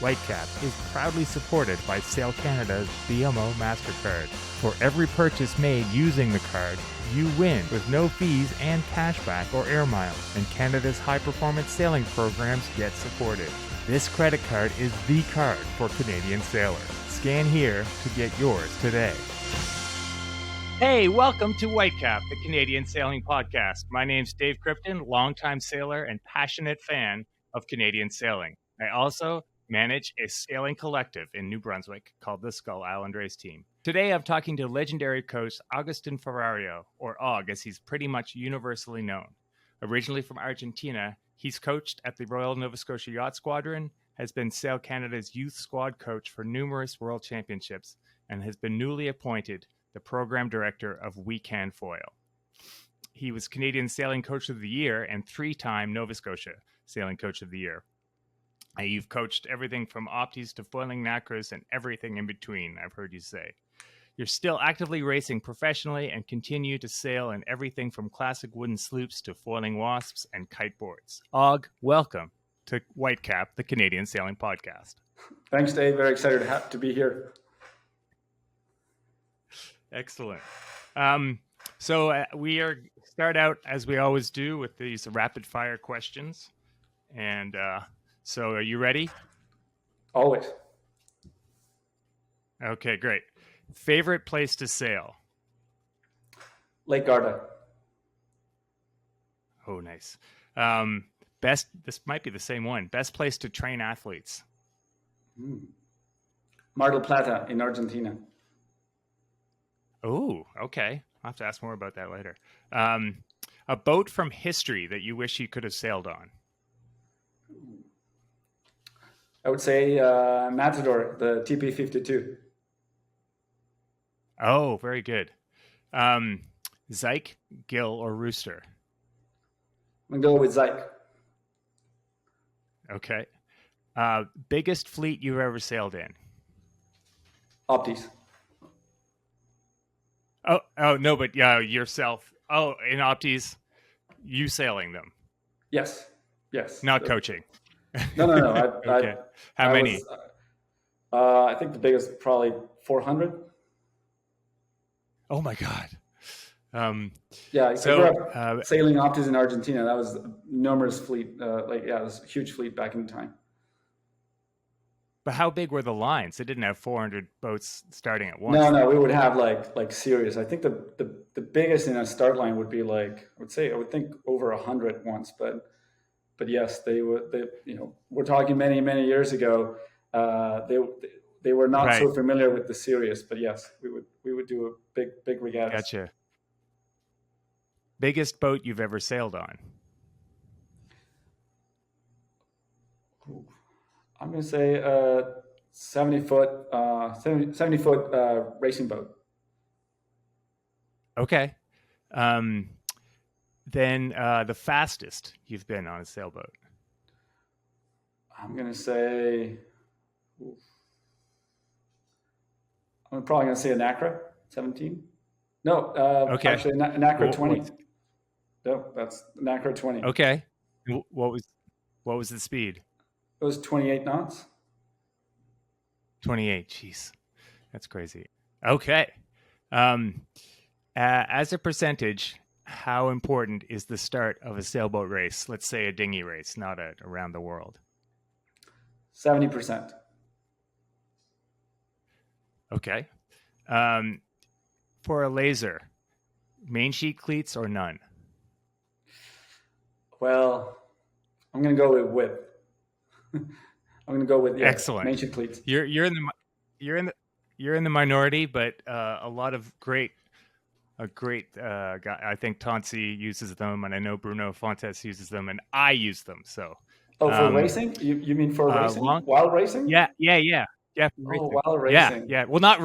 Whitecap is proudly supported by Sail Canada's BMO MasterCard. For every purchase made using the card, you win with no fees and cashback or air miles, and Canada's high-performance sailing programs get supported. This credit card is the card for Canadian sailors. Scan here to get yours today. Hey, welcome to Whitecap, the Canadian Sailing Podcast. My name's Dave Krypton, longtime sailor and passionate fan of Canadian sailing. I also manage a sailing collective in New Brunswick called the Skull Island Race Team. Today I'm talking to legendary coach Agustin Ferrario, or Og as he's pretty much universally known. Originally from Argentina, he's coached at the Royal Nova Scotia Yacht Squadron, has been Sail Canada's youth squad coach for numerous world championships, and has been newly appointed the program director of We Can Foil. He was Canadian Sailing Coach of the Year and three-time Nova Scotia Sailing Coach of the Year. You've coached everything from opties to foiling nacras and everything in between, I've heard you say. You're still actively racing professionally and continue to sail in everything from classic wooden sloops to foiling wasps and kiteboards. Og, welcome to Whitecap, the Canadian Sailing Podcast. Thanks, Dave. Very excited to be here. Excellent. So we start out, as we always do, with these rapid fire questions. And so are you ready? Always. Okay, great. Favorite place to sail? Lake Garda. Oh, nice. This might be the same one. Best place to train athletes? Mar del Plata in Argentina. Oh, okay. I'll have to ask more about that later. A boat from history that you wish you could have sailed on? I would say Matador, the TP52. Oh, very good. Zyke, Gill, or Rooster? I'm going to go with Zyke. Okay. Biggest fleet you've ever sailed in? Opties. Oh no, but yourself. Oh, in Opties, you sailing them? Yes. Not coaching. No. Okay. How many? I think the biggest probably 400. Oh my God. I grew up sailing Opties in Argentina. That was a numerous fleet. It was a huge fleet back in time. But how big were the lines? They didn't have 400 boats starting at once. No, we would have like series. I think the biggest in a start line would be I would think over 100 once. But yes, we're talking many years ago. They were not so familiar with the series. But yes, we would do a big regatta. Gotcha. Biggest boat you've ever sailed on? I'm going to say 70-foot racing boat. Okay. Then the fastest you've been on a sailboat? I'm going to say, I'm probably going to say a Nacra 17. No, okay. Actually a Nacra 20. No, that's Nacra 20. Okay. What was the speed? It was 28 knots. 28. Jeez, that's crazy. Okay. As a percentage, how important is the start of a sailboat race? Let's say a dinghy race, not around the world. 70%. Okay. For a laser, main sheet cleats or none? Well, I'm going to go with width. I'm going to go with excellent main sheet cleats. You're in the minority, but a lot of great guy. I think Tonsi uses them, and I know Bruno Fontes uses them, and I use them. So. For racing? You mean for racing? While racing? Yeah. While racing. Yeah. Well, not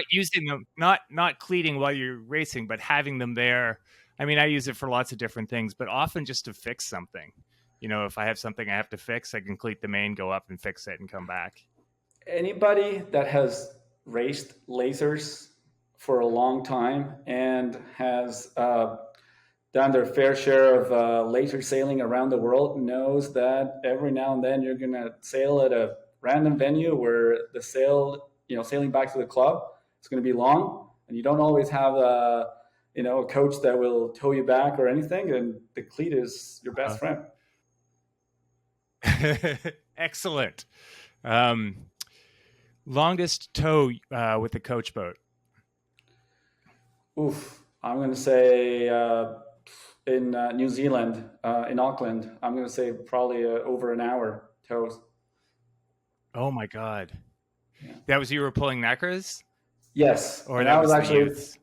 using them, not cleating while you're racing, but having them there. I mean, I use it for lots of different things, but often just to fix something. If I have something I have to fix, I can cleat the main, go up and fix it and come back. Anybody that has raced lasers for a long time and has done their fair share of laser sailing around the world knows that every now and then you're going to sail at a random venue where the sailing back to the club is going to be long, and you don't always have a coach that will tow you back or anything, and the cleat is your best friend. Excellent. Longest tow with the coach boat? Oof, I'm going to say in New Zealand, in Auckland, I'm going to say probably over an hour tows. Oh my God. Yeah. That was you were pulling Nacras? Yes, Or and that that was was the actually youths?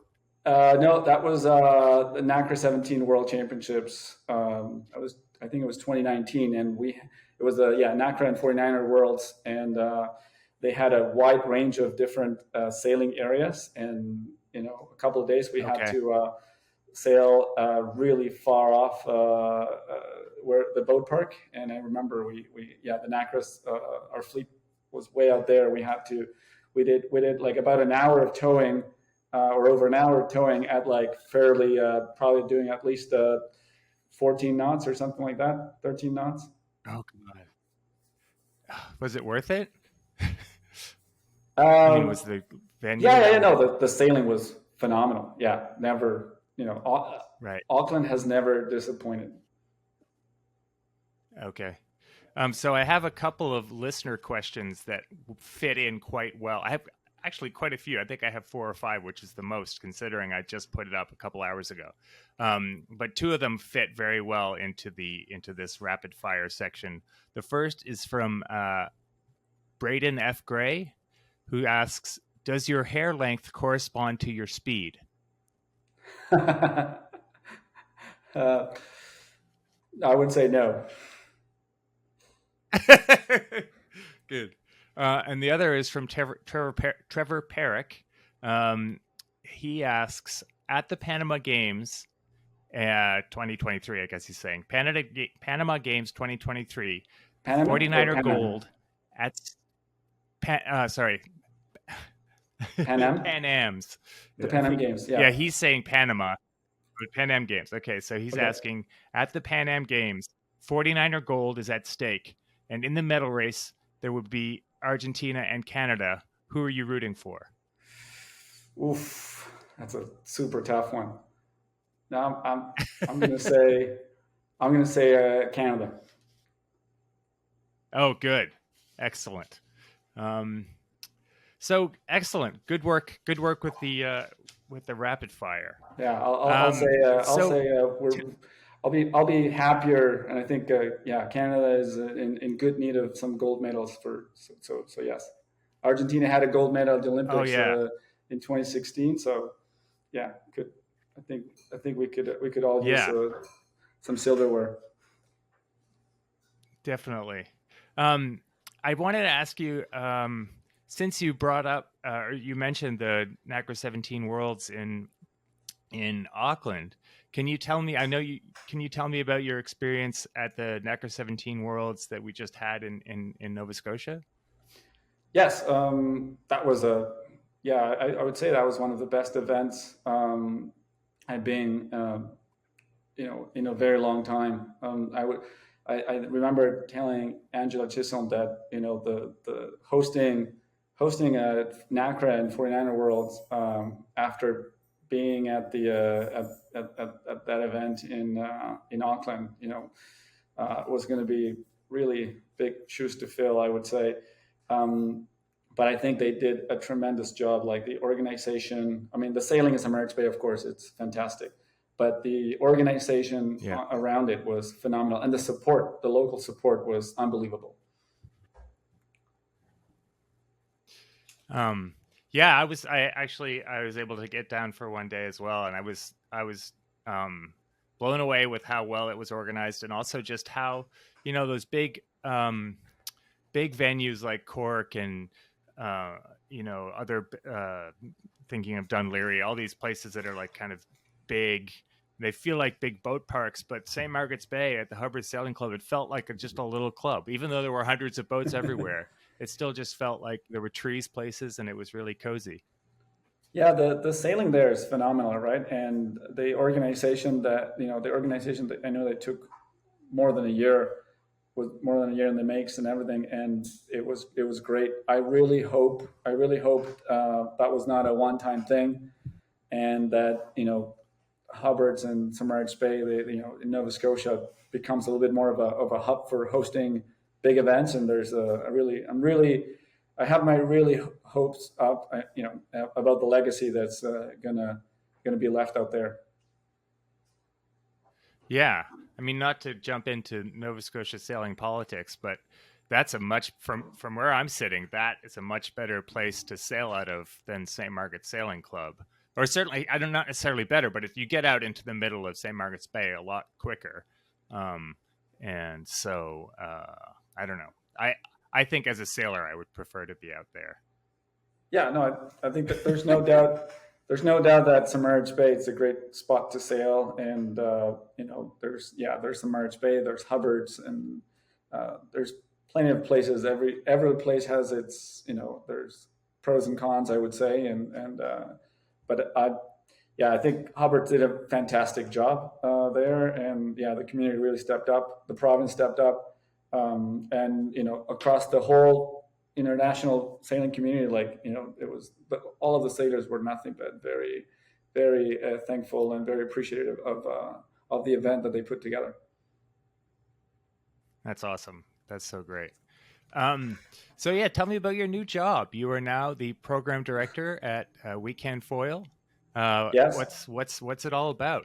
no, that was the NACRA 17 World Championships. I think it was 2019, and it was the NACRA and 49er Worlds, and they had a wide range of different sailing areas, and a couple of days we had Okay. to sail really far off where the boat park, and I remember the NACRA's our fleet was way out there. We did like about an hour of towing or over an hour of towing at like fairly probably doing at least 14 knots or something like that, 13 knots. Oh God. Was it worth it? I mean, Um, was the venue yeah, or no, the sailing was phenomenal. Yeah, never, right? Auckland has never disappointed. Okay. So I have a couple of listener questions that fit in quite well. I have actually quite a few. I think I have 4 or 5, which is the most considering I just put it up a couple hours ago. But 2 of them fit very well into this rapid fire section. The first is from Braden F. Gray, who asks, "Does your hair length correspond to your speed?" uh, I would say no. Good. And the other is from Trevor Perrick. He asks, at the Panama Games 2023, I guess he's saying, Panama Games 2023, Panama or 49er Pan gold at, sorry, Pan Am? Pan Am's. The Pan Am Games, Yeah, yeah. he's saying Panama, but Pan Am Games. Okay, so he's Okay. asking, at the Pan Am Games, 49er gold is at stake. And in the medal race, there would be Argentina and Canada. Who are you rooting for? Oof, that's a super tough one. Now I'm gonna say Canada. Oh, good. Excellent. So excellent. Good work. Good work with the rapid fire. Yeah, I'll say I'll be happier, and I think Canada is in good need of some gold medals so yes, Argentina had a gold medal at the Oh Olympics yeah, in 2016, so yeah, good. I think we could all use yeah, some silverware. definitely. I wanted to ask you, since you brought up, or you mentioned the NACRA 17 Worlds in Auckland. Can you tell me? I know you. Can you tell me about your experience at the NACRA 17 Worlds that we just had in Nova Scotia? Yes, that was I would say that was one of the best events I've been, in a very long time. I remember telling Angela Chisholm that the hosting a NACRA and 49er Worlds after being at the at that event in Auckland, was going to be really big shoes to fill, I would say. Um, but I think they did a tremendous job. Like the organization, I mean, the sailing in St. Mark's Bay, of course, it's fantastic, but the organization Yeah. around it was phenomenal, and the local support was unbelievable. Yeah, I was able to get down for one day as well, and I was blown away with how well it was organized, and also just how those big venues like Cork and other thinking of Dunleary, all these places that are like kind of big. They feel like big boat parks, but St. Margaret's Bay at the Hubbard Sailing Club, it felt like just a little club. Even though there were hundreds of boats everywhere, it still just felt like there were trees places, and it was really cozy. Yeah, the sailing there is phenomenal, right? And the organization that I know that took more than a year was more than a year in the makes and everything, and it was great. I really hoped that was not a one-time thing, and that Hubbard's and Submerged Bay, in Nova Scotia, becomes a little bit more of a hub for hosting big events. And there's I have my really hopes up, about the legacy that's gonna be left out there. Yeah. I mean, not to jump into Nova Scotia sailing politics, but that's a much from where I'm sitting, that is a much better place to sail out of than St. Margaret's Sailing Club. Or certainly, I don't not necessarily better, but if you get out into the middle of St. Margaret's Bay a lot quicker. And so I don't know. I think as a sailor, I would prefer to be out there. Yeah, no, I think that there's no doubt. There's no doubt that Submerged Bay is a great spot to sail, and there's Submerged Bay, there's Hubbard's, and there's plenty of places. Every place has its, there's pros and cons, I would say, but I think Hubbard did a fantastic job there, and the community really stepped up. The province stepped up, and across the whole international sailing community, it was, but all of the sailors were nothing but very, very thankful and very appreciative of the event that they put together. That's awesome. That's so great. So yeah, tell me about your new job. You are now the program director at Weekend Foil. Yes. What's it all about?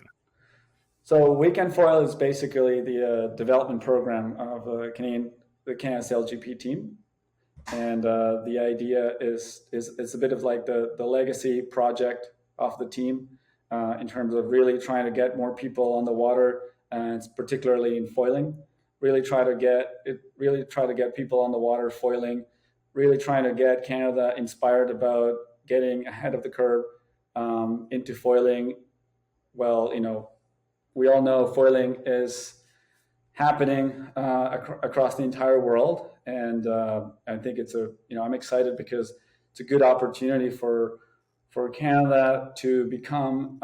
So Weekend Foil is basically the development program of the Canada SailGP team. And the idea is it's a bit of like the legacy project of the team, in terms of really trying to get more people on the water, and particularly in foiling. Really try to get people on the water foiling. Really trying to get Canada inspired about getting ahead of the curve into foiling. Well, we all know foiling is happening across the entire world. And I think I'm excited because it's a good opportunity for Canada to become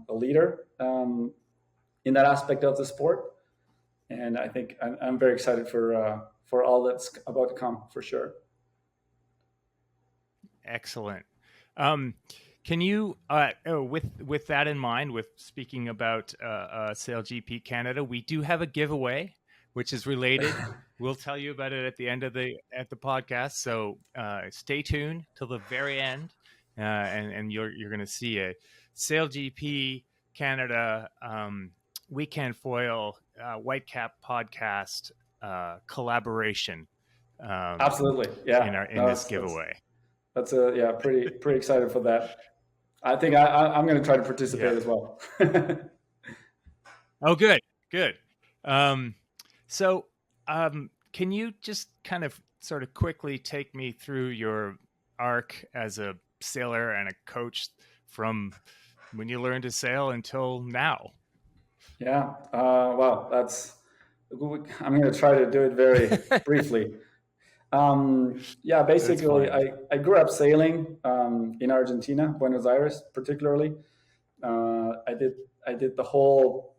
a leader in that aspect of the sport. And I think I'm very excited for all that's about to come, for sure. Excellent. Can you, with that in mind, with speaking about SailGP Canada, we do have a giveaway, which is related. We'll tell you about it at the end of the podcast. So stay tuned till the very end, and you're going to see a SailGP Canada Weekend Foil Whitecap podcast collaboration. Absolutely, yeah. In this giveaway. That's pretty excited for that. I think I'm going to try to participate as well. Oh, good. So, can you just kind of sort of quickly take me through your arc as a sailor and a coach from when you learned to sail until now? Yeah. Well, I'm going to try to do it very briefly. Basically, I grew up sailing in Argentina, Buenos Aires, particularly. I did the whole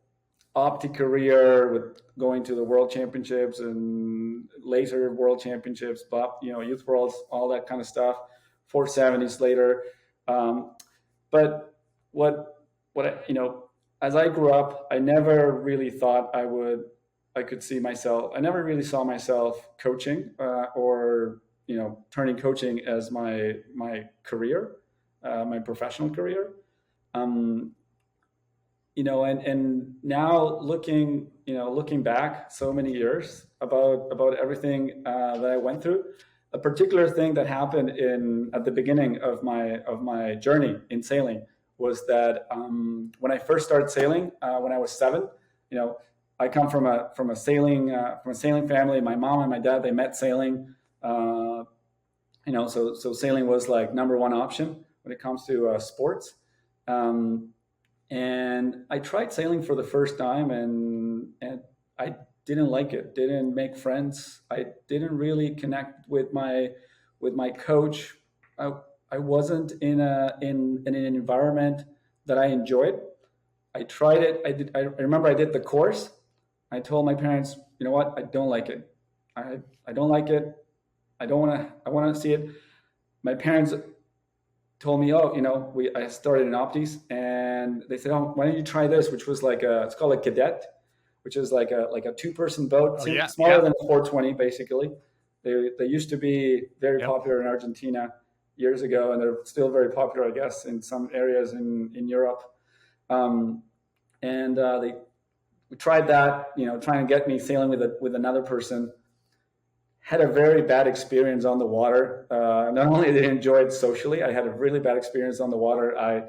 opti career with going to the World Championships and later World Championships, Youth Worlds, all that kind of stuff. 470s later, but as I grew up, I never really thought I could see myself. I never really saw myself coaching or turning coaching as my career, my professional career. And now looking back so many years about everything that I went through, a particular thing that happened at the beginning of my journey in sailing was that when I first started sailing, when I was 7, I come from a sailing family. My mom and my dad, they met sailing. So sailing was like number one option when it comes to sports. And I tried sailing for the first time, and I didn't like it. Didn't make friends. I didn't really connect with my coach. I wasn't in an environment that I enjoyed. I tried it. I remember I did the course. I told my parents, you know what? I don't like it. I don't like it. I want to see it. My parents told me, oh, I started in Optis, and they said, oh, why don't you try this, which was it's called a cadet, which is like a 2-person boat, Oh yeah, smaller than a 420, basically. They used to be very yep. popular in Argentina years ago, and they're still very popular, I guess, in some areas in Europe. And we tried that, trying to get me sailing with another person. Had a very bad experience on the water. Not only did I enjoy it socially, I had a really bad experience on the water. I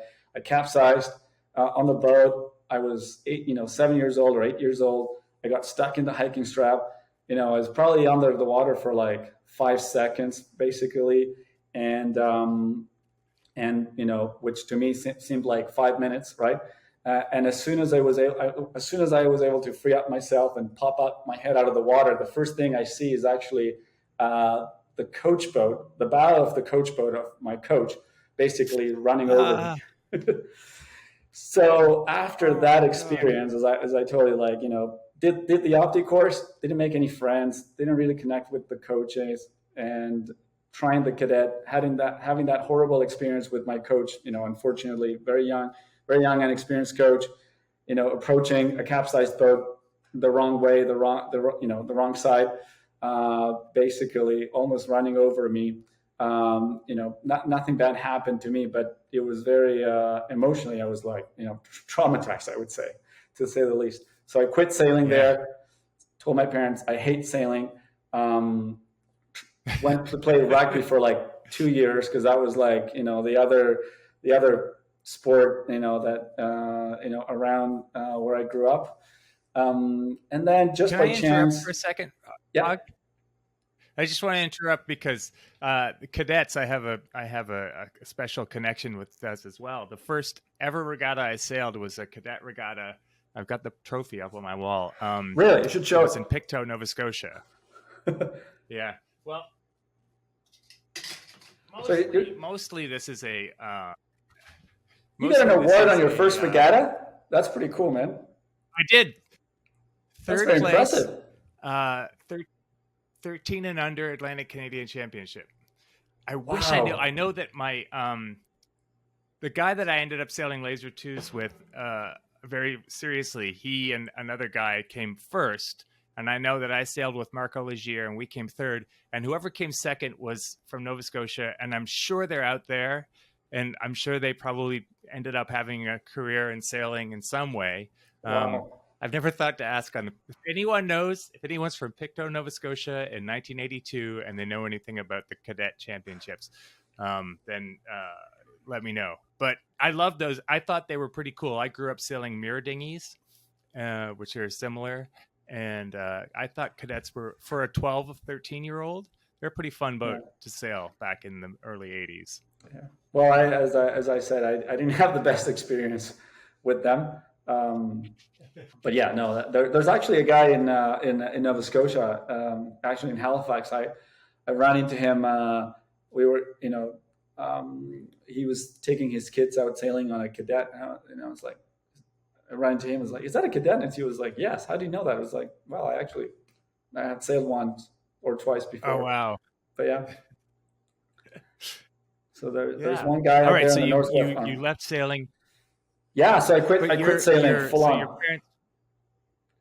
capsized on the boat. I was 7 years old or 8 years old. I got stuck in the hiking strap. I was probably under the water for like 5 seconds, basically, and which to me seemed like 5 minutes, right? And as soon as I was able to free up myself and pop up my head out of the water, the first thing I see is actually the coach boat, the bow of the coach boat of my coach, basically running over me. So after that experience, as I told you, did the Opti course, didn't make any friends, didn't really connect with the coaches, and trying the cadet, having that horrible experience with my coach, unfortunately, very young and experienced coach, approaching a capsized boat the wrong way, the wrong side, basically almost running over me. Nothing bad happened to me, but it was very emotionally, I was traumatized, I would say, to say the least. So I quit sailing there, told my parents I hate sailing, went to play rugby for like 2 years, because that was the other sport, around where I grew up. And then just Can by I interrupt chance for a second? Yeah. I just want to interrupt because the cadets, I have a special connection with us as well. The first ever regatta I sailed was a cadet regatta. I've got the trophy up on my wall. Really? You should show it. Was in Pictou, Nova Scotia. Yeah. Well, mostly this is a... you got an award on your first regatta? That's pretty cool, man. I did. Third That's very place. Impressive. 13 and under Atlantic Canadian Championship. I wish I knew. I know that my the guy that I ended up sailing Laser Twos with very seriously, he and another guy came first, and I know that I sailed with Marco Legier and we came third, and whoever came second was from Nova Scotia, and I'm sure they're out there, and I'm sure they probably ended up having a career in sailing in some way. Wow. I've never thought to ask if anyone knows, if anyone's from Pictou, Nova Scotia in 1982 and they know anything about the cadet championships, then let me know. But I love those. I thought they were pretty cool. I grew up sailing mirror dinghies, which are similar. And I thought cadets were, for a 12 or 13-year-old, they're a pretty fun boat to sail back in the early 80s. Yeah. Well, as I said, I didn't have the best experience with them. But yeah, no, there's actually a guy in Nova Scotia, actually in Halifax. I ran into him. We were, he was taking his kids out sailing on a cadet, and I was like, I ran into him. I was like, "Is that a cadet?" And he was like, "Yes." How do you know that? I was like, "Well, I had sailed once or twice before." Oh wow! But yeah. So there's one guy out All right, there so in the Northwest. You left sailing. Yeah, so I quit sailing full on. Your parents,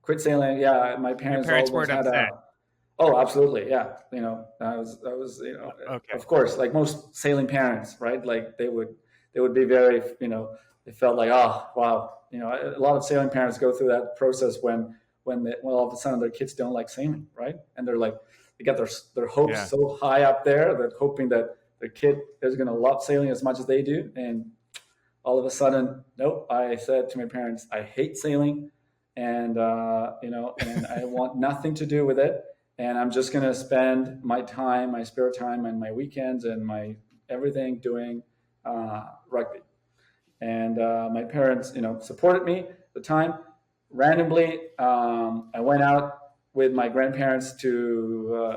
quit sailing. Yeah, my parents weren't had upset. Oh, absolutely. Yeah. That was, okay. Of course, like most sailing parents, right? Like they would be very, they felt like, oh, wow. A lot of sailing parents go through that process when all of a sudden their kids don't like sailing, right? And they're like, they get their hopes so high up there, they're hoping that their kid is going to love sailing as much as they do. And all of a sudden, nope. I said to my parents, I hate sailing, and and I want nothing to do with it. And I'm just going to spend my time, my spare time, and my weekends and my everything doing rugby. And my parents, supported me at the time. Randomly, I went out with my grandparents to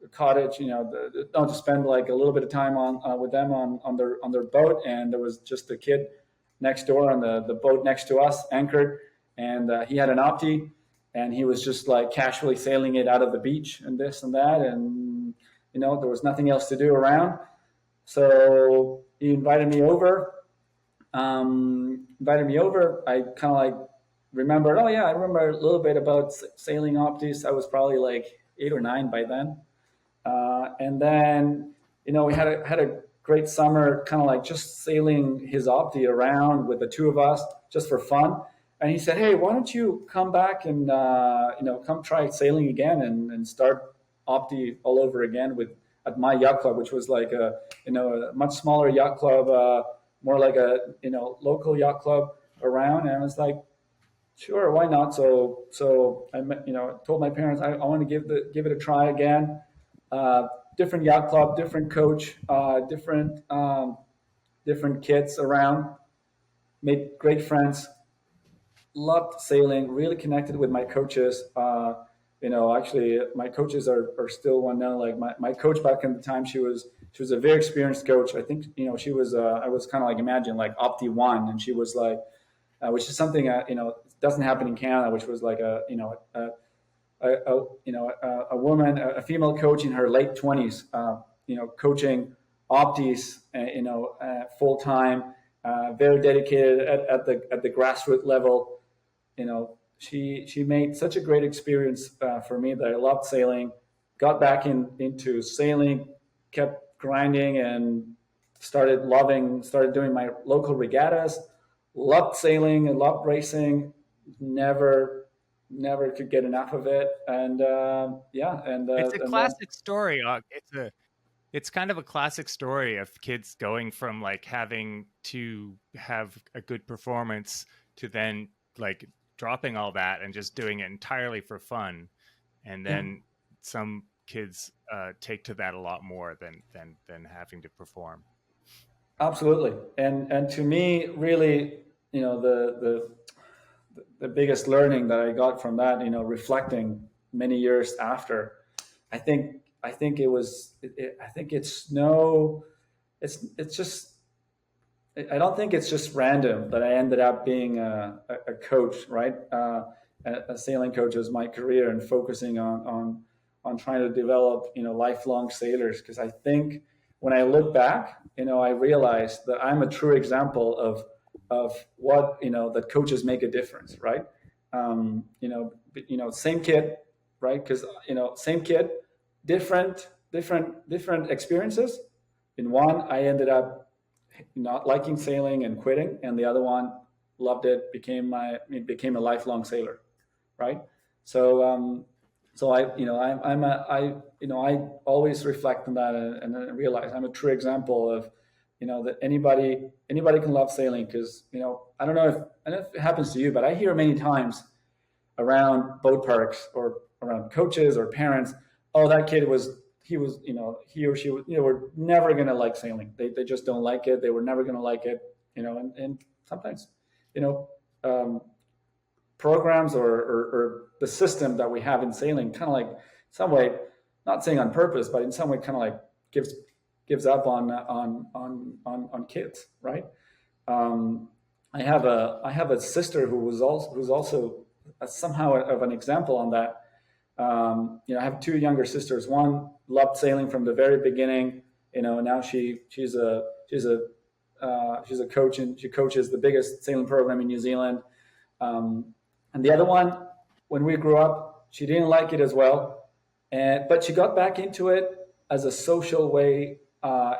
a cottage, to spend like a little bit of time with them on their boat. And there was just a kid next door on the boat next to us, anchored, and he had an Opti. and he was just like casually sailing it out of the beach and this and that, and there was nothing else to do around. So he invited me over. I kind of like remembered. Oh yeah, I remember a little bit about sailing optis. I was probably like 8 or 9 by then. And then, we had a great summer, kind of like just sailing his opti around with the two of us, just for fun. And he said, "Hey, why don't you come back and come try sailing again and start opti all over again at my yacht club, which was like a much smaller yacht club, more like a local yacht club around." And I was like, "Sure, why not?" So I told my parents I want to give it a try again. Uh, Different yacht club, different coach, different kids around. Made great friends. Loved sailing. Really connected with my coaches. Actually, my coaches are still one now. Like my coach back in the time, she was a very experienced coach. I think she was. I was kind of like imagine like Opti one, and she was like, which is something doesn't happen in Canada, which was like a woman, a female coach in her late 20s, coaching optis, full time, very dedicated at the grassroots level. She made such a great experience for me that I loved sailing. Got back into sailing, kept grinding, and started doing my local regattas. Loved sailing and loved racing. Never could get enough of it. And yeah, It's a and then classic story. It's kind of a classic story of kids going from like having to have a good performance to then like dropping all that and just doing it entirely for fun. And yeah, then some kids take to that a lot more than having to perform. absolutely. And to me, really, the biggest learning that I got from that, reflecting many years after, I think it was, I think it's just, I don't think it's just random that I ended up being a coach, right? A sailing coach as my career, and focusing on trying to develop lifelong sailors. Because I think when I look back, I realized that I'm a true example of what that coaches make a difference, right? Same kid, right? Because same kid, different experiences. In one, I ended up not liking sailing and quitting, and the other one loved it, became a lifelong sailor, right? So I always reflect on that, and I realize I'm a true example of that anybody can love sailing. Because I don't know if it happens to you, but I hear many times around boat parks or around coaches or parents, "Oh, that kid he or she was, were never going to like sailing. They just don't like it. They were never going to like it." And sometimes, you know, um, programs or the system that we have in sailing kind of like some way, not saying on purpose, but in some way kind of like gives up on kids, right? Um, I have a sister who's also somehow of an example on that. I have two younger sisters. One loved sailing from the very beginning. Now she's a coach, and she coaches the biggest sailing program in New Zealand. And the other one, when we grew up, she didn't like it as well, but she got back into it as a social way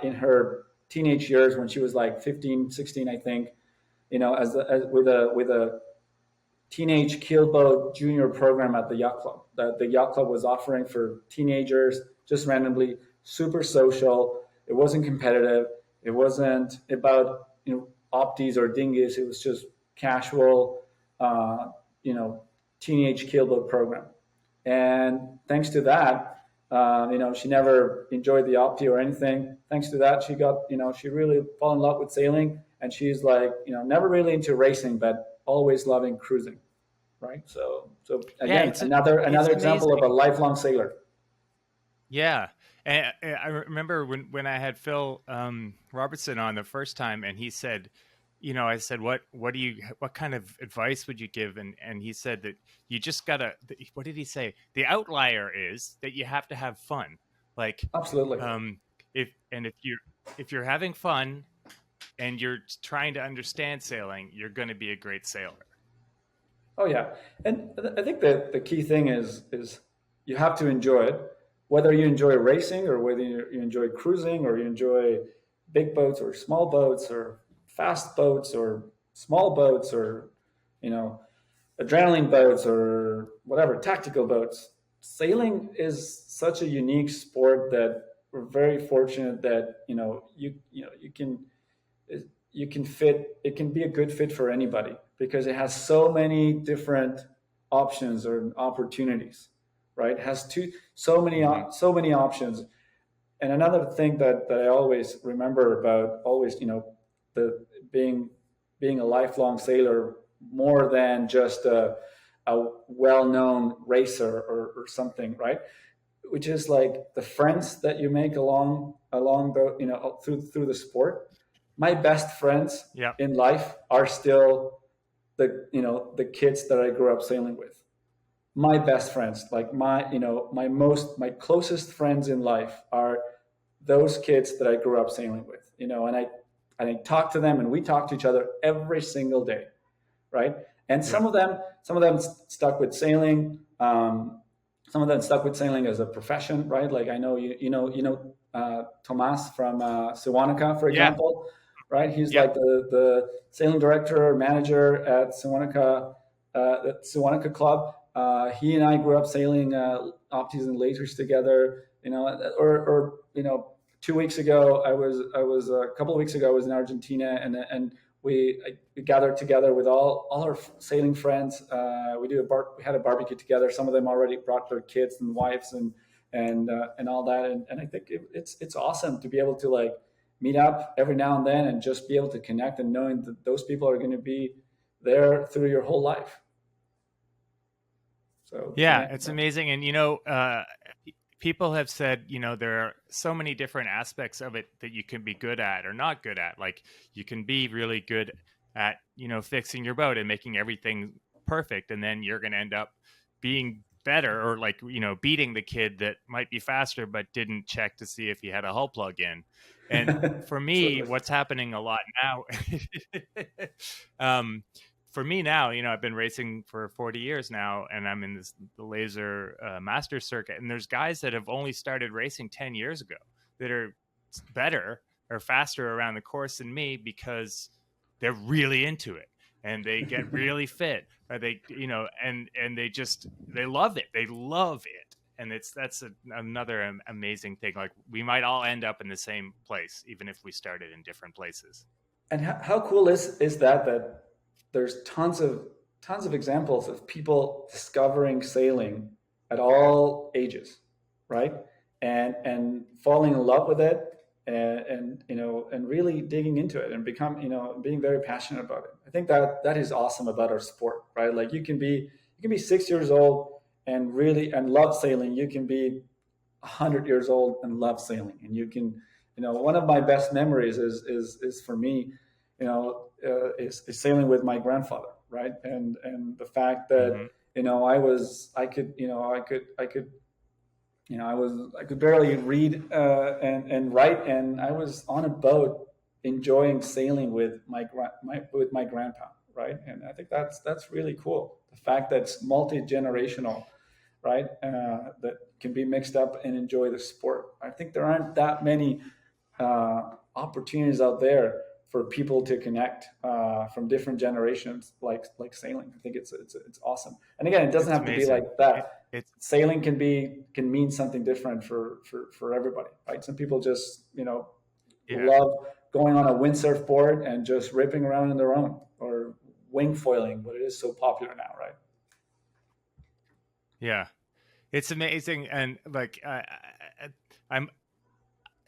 in her teenage years, when she was like 15, 16, I think. As with a teenage keelboat junior program at the yacht club that the yacht club was offering for teenagers, just randomly, super social. It wasn't competitive. It wasn't about opties or dinghies. It was just casual, uh, you know, teenage keelboat program. And thanks to that, she never enjoyed the opti or anything. Thanks to that, she really fell in love with sailing, and she's like, never really into racing, but always loving cruising, right? So Yeah, again, another it's example of a amazing. lifelong sailor. Yeah, and I remember when I had Phil Robertson on the first time, and he said I said, what kind of advice would you give? And he said that you just gotta, what did he say? The outlier is that you have to have fun. Like, Absolutely. um, if you're having fun and you're trying to understand sailing, you're going to be a great sailor. Oh yeah, and I think that the key thing is you have to enjoy it, whether you enjoy racing or whether you enjoy cruising or you enjoy big boats or small boats or fast boats or small boats or you know adrenaline boats or whatever tactical boats. Sailing is such a unique sport that we're very fortunate that you can fit it can be a good fit for anybody because it has so many different options or opportunities, right? It has Mm-hmm. so many options. And another thing that I always remember about always the being a lifelong sailor more than just a well-known racer or something, right? Which is like the friends that you make along the through the sport. My best friends Yep. in life are still the kids that I grew up sailing with. My best friends, like my closest friends in life are those kids that I grew up sailing with. And I talk to them and we talk to each other every single day, right? And Yep. some of them stuck with sailing. Some of them stuck with sailing as a profession, right? Like I know Tomas from Sewanaka, for Yeah. example, right? He's Yep. like the sailing director or manager at Sewanaka Club. He and I grew up sailing opties and laters together. Or 2 weeks ago, I was a couple of weeks ago, I was in Argentina, and we gathered together with all our sailing friends. We had a barbecue together. Some of them already brought their kids and wives and all that. And I think it's awesome to be able to like meet up every now and then and just be able to connect and knowing that those people are going to be there through your whole life. So Yeah, yeah, it's amazing. And, people have said, there are so many different aspects of it that you can be good at or not good at. Like, you can be really good at, fixing your boat and making everything perfect. And then you're going to end up being better, or like, beating the kid that might be faster, but didn't check to see if he had a hull plug in. And for me, absolutely. what's happening a lot now, um, for me now, I've been racing for 40 years now, and I'm in the laser master circuit. And there's guys that have only started racing 10 years ago that are better or faster around the course than me because they're really into it and they get really fit, or and they love it. They love it. And that's another amazing thing. Like, we might all end up in the same place, even if we started in different places. And how cool is that there's tons of examples of people discovering sailing at all ages, right? And falling in love with it and really digging into it and being very passionate about it. I think that is awesome about our sport, right? Like you can be 6 years old and love sailing. You can be 100 years old and love sailing, and you can one of my best memories is for me is sailing with my grandfather, right? And the fact that Mm-hmm. I could barely read and write, and I was on a boat enjoying sailing with my grandpa, right? And I think that's really cool. The fact that it's multi generational, right? That can be mixed up and enjoy the sport. I think there aren't that many opportunities out there for people to connect from different generations, like sailing. I think it's awesome. And again, it doesn't It's have to be amazing. like that. It's Sailing can mean something different for everybody, right? Some people just Yeah. love going on a windsurf board and just ripping around on their own, or wing foiling, but it is so popular now, right? Yeah. It's amazing. And like, I'm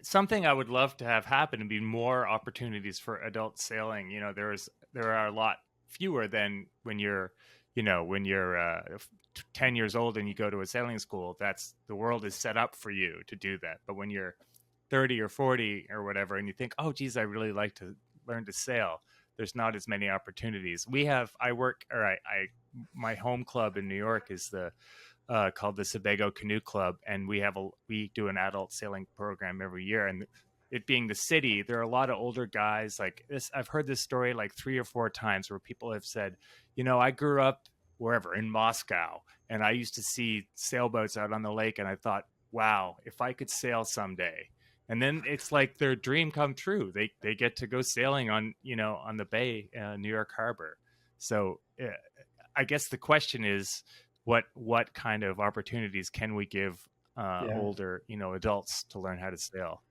something I would love to have happen and be more opportunities for adult sailing. There are a lot fewer than when you're 10 years old and you go to a sailing school. That's the world is set up for you to do that. But when you're 30 or 40 or whatever, and you think, oh, geez, I really like to learn to sail, there's not as many opportunities. I my home club in New York is the called the Sebago Canoe Club, and we do an adult sailing program every year. And it being the city, there are a lot of older guys like this. I've heard this story like 3 or 4 times where people have said, I grew up wherever in Moscow, and I used to see sailboats out on the lake, and I thought, wow, if I could sail someday. And then it's like their dream come true. They get to go sailing on on the bay, New York Harbor. So I guess the question is, what kind of opportunities can we give Yeah, older adults to learn how to sail?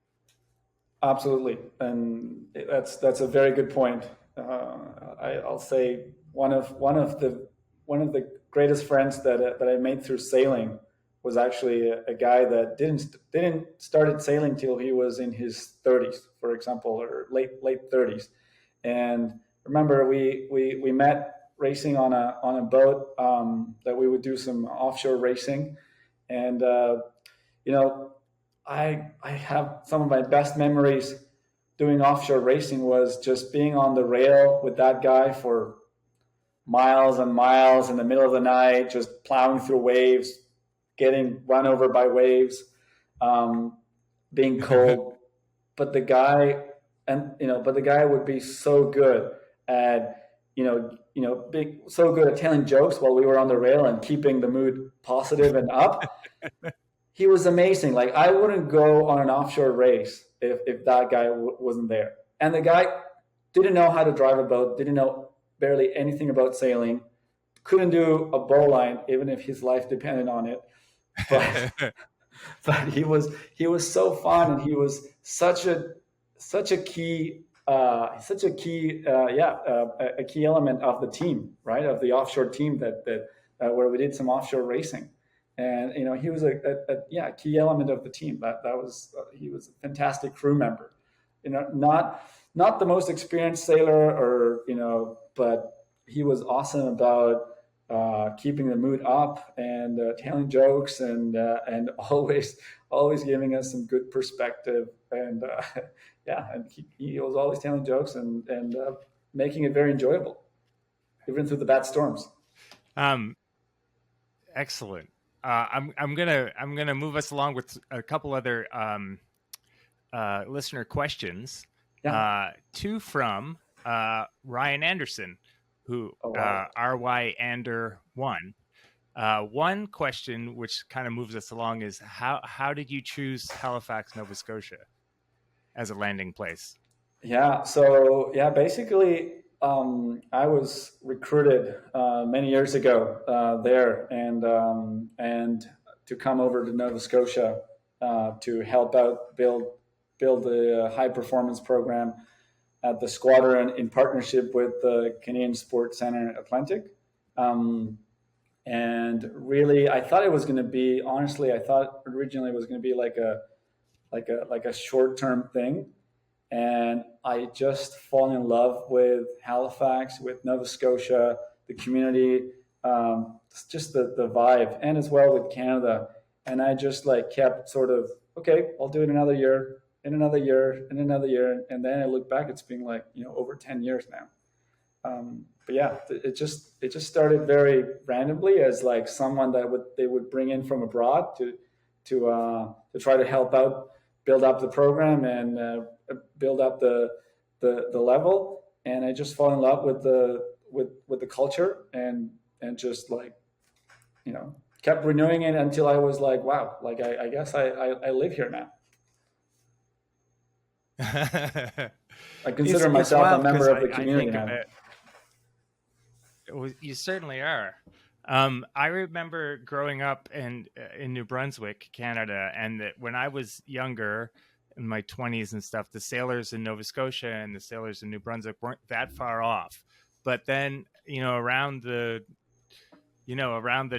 absolutely, and that's a very good point. I'll say one of the greatest friends that I made through sailing was actually a guy that didn't started sailing till he was in his 30s, for example, or late 30s. And remember, we met racing on a boat, that we would do some offshore racing, and you know, I have some of my best memories doing offshore racing was just being on the rail with that guy for miles and miles in the middle of the night, just plowing through waves, getting run over by waves, um, being cold. But the guy, but the guy would be so good at, being so good at telling jokes while we were on the rail and keeping the mood positive and up. He was amazing. Like, I wouldn't go on an offshore race if that guy wasn't there. And the guy didn't know how to drive a boat, didn't know barely anything about sailing, couldn't do a bowline even if his life depended on it. But but he was so fun, and he was such a key a key element of the team, right, of the offshore team that where we did some offshore racing. And he was a key element of the team. That was he was a fantastic crew member. Not the most experienced sailor, or but he was awesome about keeping the mood up, and telling jokes, and always giving us some good perspective. And and he was always telling jokes, and making it very enjoyable, even through the bad storms. um, Excellent. I'm gonna move us along with a couple other listener questions. Yeah. Two from Ryan Anderson, who Oh, wow. RY Ander one. One question which kind of moves us along is how did you choose Halifax, Nova Scotia, as a landing place? Yeah. So yeah, basically, I was recruited many years ago there, and to come over to Nova Scotia to help out build the high performance program at the squadron in partnership with the Canadian Sports Center Atlantic. Um, and really, I thought it was going to be, honestly, I thought originally it was going to be like a short term thing, and I just fall in love with Halifax, with Nova Scotia, the community, just the vibe, and as well with Canada. And I just like kept sort of, okay, I'll do it another year, in another year, in another year, and then I look back, it's been like over 10 years now. But yeah, it just started very randomly as like someone that they would bring in from abroad to try to help out, build up the program, and build up the level. And I just fall in love with the culture, and just like kept renewing it until I was like, wow, like I guess I live here now. I consider It's myself a wild member because of the I community think now. you certainly are. I remember growing up in New Brunswick, Canada, and that when I was younger, in my 20s and stuff, the sailors in Nova Scotia and the sailors in New Brunswick weren't that far off. But then, around the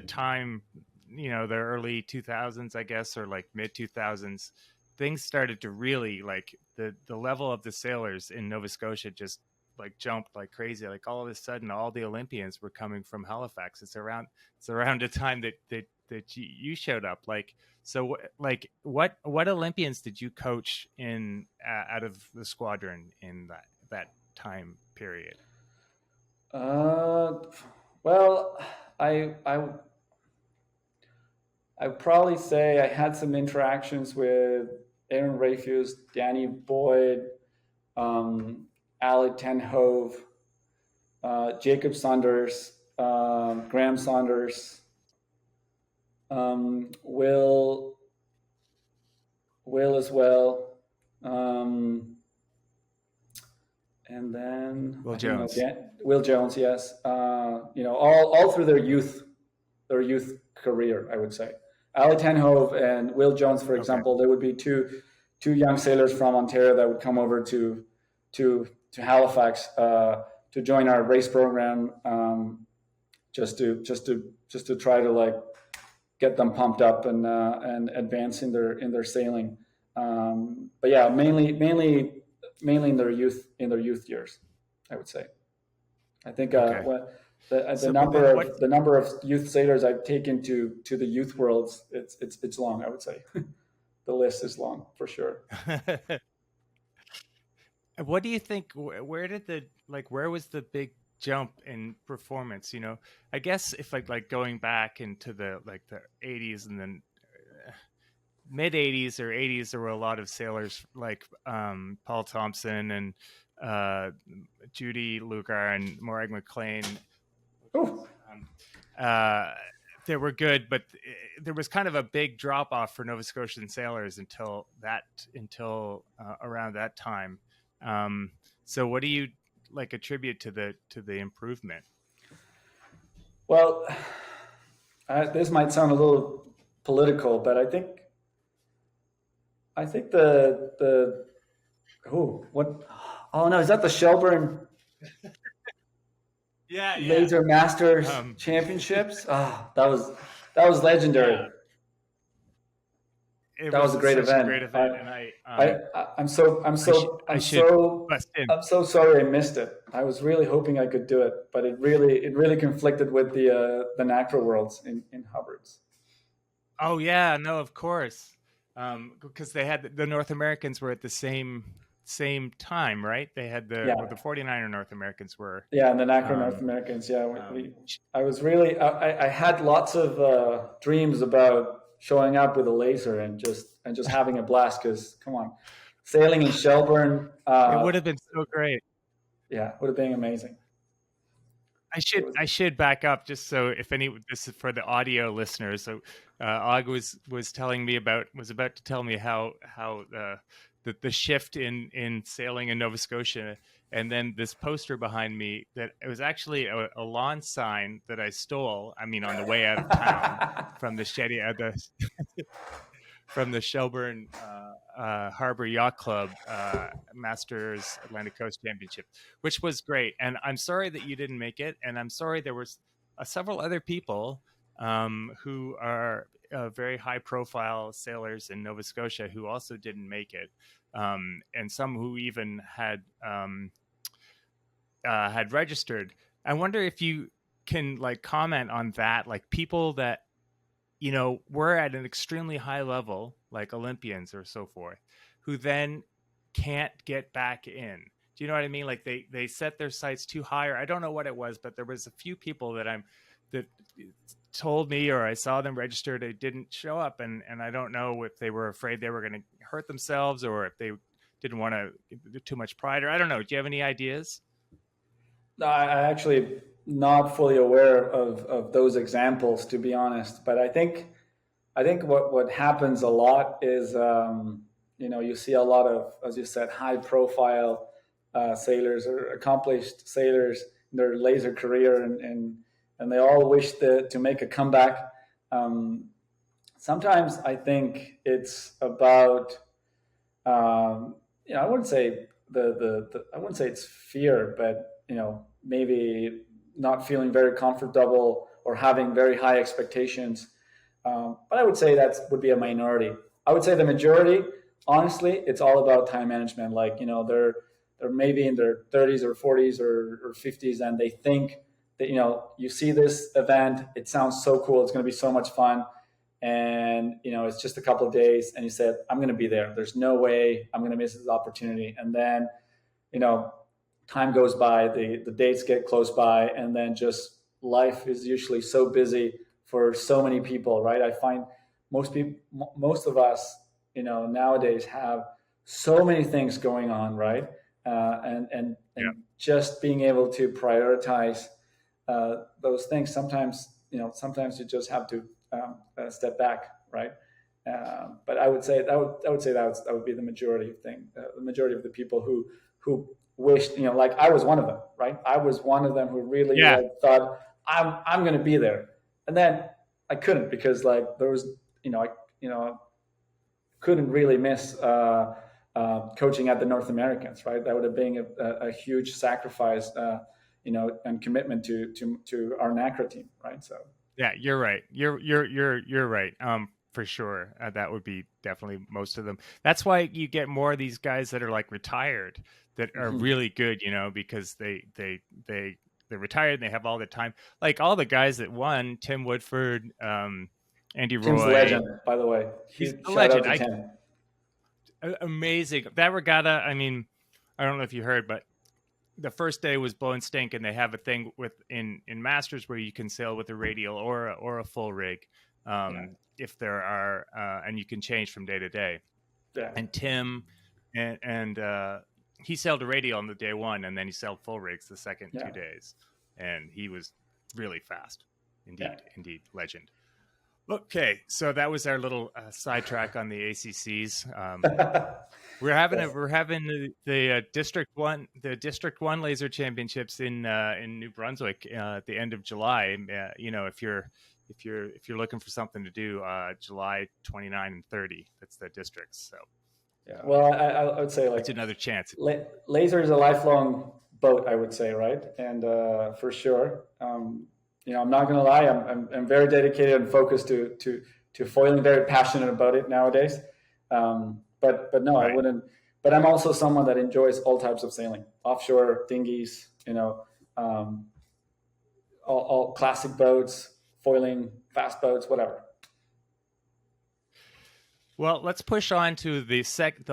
time, the early 2000s, I guess, or like mid 2000s, things started to really like the level of the sailors in Nova Scotia just like jumped like crazy. Like all of a sudden, all the Olympians were coming from Halifax. It's around the time that you showed up. Like, so like what Olympians did you coach in out of the squadron in that time period? Well, I'd probably say I had some interactions with Aaron Rayfuse, Danny Boyd, um, Ali Tenhove, Jacob Saunders, Graham Saunders, Will as well, and then Will I think Jones. Will Jones. Yes, all through their youth career, I would say. Ali Tenhove and Will Jones, for Okay. example, there would be two young sailors from Ontario that would come over to Halifax to join our race program, just to try to like get them pumped up and advance in their sailing. But yeah, mainly in their youth years, I would say. I think Okay. the So, but then what? number of youth sailors I've taken to the youth worlds, it's long. I would say the list is long for sure. What do you think? Where did where was the big jump in performance? I guess if like going back into the 80s and then mid 80s or 80s, there were a lot of sailors like Paul Thompson and uh, Judy Lugar and Morag McLean. Oh, Uh, they were good, but there was kind of a big drop off for Nova Scotian sailors until around that time. So, what do you attribute to the improvement? well, this might sound a little political, but I think the who what oh no, is that the Shelburne Yeah. Laser Masters Um, Championships? Ah, that was legendary. yeah, it That was was a great such a event. great event, and I'm so I'm so I I'm should so bust in. I'm so sorry I missed it. I was really hoping I could do it, but it really conflicted with the NACRA Worlds in Hubbards. Oh yeah, no, of course, because they had the North Americans were at the same time, right? They had the Yeah, 49er North Americans were. yeah, and the NACRA North Um, Americans. Yeah, um, I was really I had lots of dreams about showing up with a laser and just having a blast. Because come on, sailing in Shelburne, it would have been so great. yeah, would have been amazing. I It should was. I should back up just so if any this is for the audio listeners. So Og was telling me was about to tell me how the shift in sailing in Nova Scotia, and then this poster behind me that it was actually a lawn sign that I stole. I mean, on the way out of town from the Shetty from the Shelburne Harbor Yacht Club Masters Atlantic Coast Championship, which was great. And I'm sorry that you didn't make it, and I'm sorry there was several other people who are very high-profile sailors in Nova Scotia who also didn't make it, and some who even had registered. I wonder if you can comment on that, like people that we're at an extremely high level, like Olympians or so forth, who then can't get back in. Do you know what I mean? Like they set their sights too high, or I don't know what it was, but there was a few people that told me, or I saw them register, they didn't show up, and I don't know if they were afraid they were going to hurt themselves, or if they didn't want to get too much pride, or I don't know. Do you have any ideas? No, I actually not fully aware of those examples, to be honest. But I think what happens a lot is you see a lot of, as you said, high profile sailors or accomplished sailors in their laser career, and they all wish to make a comeback. Um, Sometimes I think it's about I wouldn't say I wouldn't say it's fear, but maybe not feeling very comfortable or having very high expectations. But I would say that would be a minority. I would say the majority, honestly, it's all about time management. Like they're maybe in their 30s or 40s or 50s, and they think that you see this event, it sounds so cool, it's going to be so much fun, and it's just a couple of days, and you said, I'm going to be there, there's no way I'm going to miss this opportunity. And then you know time goes by, the dates get close by, and then just life is usually so busy for so many people, right? I find most of us, nowadays have so many things going on, right? Yeah. And just being able to prioritize those things. Sometimes you just have to step back, right? But I would say that would be the majority of the majority of the people who wished, like I was one of them, right? I was one of them who really Yeah. like thought I'm going to be there, and then I couldn't because like there was, I couldn't really miss coaching at the North Americans, right? That would have been a huge sacrifice, and commitment to our NACRA team, right? So Yeah, you're right. You're right. For sure. That would be definitely most of them. That's why you get more of these guys that are like retired that are really good, because they're retired and they have all the time. Like all the guys that won, Tim Woodford, Andy Tim's a Roy. legend, by the way. He's Huge a shout out legend. to Tim. Amazing. That regatta, I mean, I don't know if you heard, but the first day was blowing stink, and they have a thing in Masters where you can sail with a radial or a full rig, if there are, and you can change from day to day. Yeah. And Tim and he sailed a radial on the day one, and then he sailed full rigs the second 2 days, and he was really fast. Indeed, legend. Okay, so that was our little sidetrack on the ACCs. We're having the District One Laser Championships in New Brunswick at the end of July. If you're looking for something to do, July 29 and 30. That's the districts. So yeah, well, I would say like it's another chance. Laser is a lifelong boat, I would say, right? And for sure. I'm not going to lie. I'm very dedicated and focused to foiling. Very passionate about it nowadays. But no, right. I wouldn't. But I'm also someone that enjoys all types of sailing: offshore, dinghies, all classic boats, foiling, fast boats, whatever. Well, let's push on to the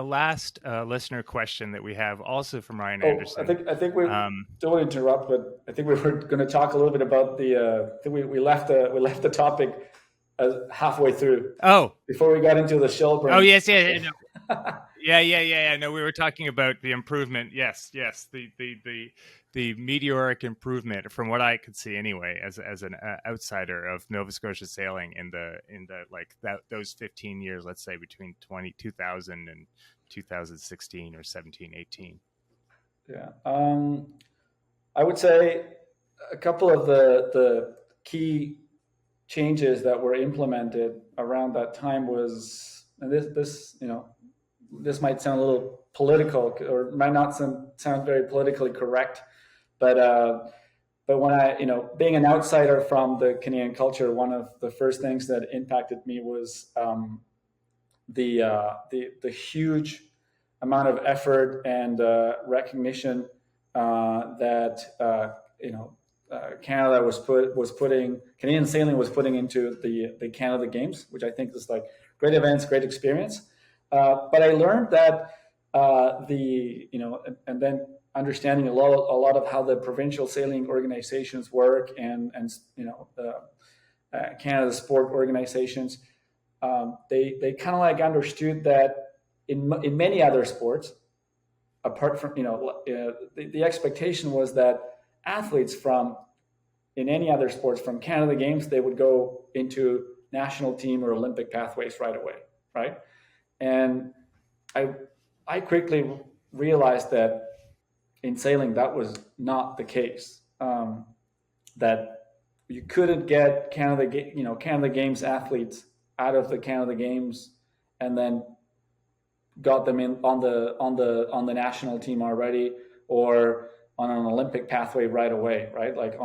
last listener question that we have, also from Ryan Anderson. I think we don't interrupt, but I think we were going to talk a little bit about the. I think we left the topic halfway through. Oh, before we got into the Shelburne. Oh yes, yeah. Yeah. No, we were talking about the improvement. Yes, the meteoric improvement from what I could see anyway, as an outsider of Nova Scotia sailing in the those 15 years, let's say between 2000 and 2016 or 17, 18. Yeah, I would say a couple of the key changes that were implemented around that time was, and this might sound a little political or might not sound very politically correct, but when I, being an outsider from the Canadian culture, one of the first things that impacted me was the huge amount of effort and recognition that Canada Canadian sailing was putting into the Canada Games, which I think is like great events, great experience. But I learned that and then understanding a lot of how the provincial sailing organizations work and Canada sport organizations, they kind of like understood that in many other sports, apart from the expectation was that athletes in any other sports from Canada Games, they would go into national team or Olympic pathways right away, right? And I quickly realized that in sailing that was not the case. That you couldn't get Canada Games athletes out of the Canada Games and then got them in on the national team already or on an Olympic pathway right away, right? Like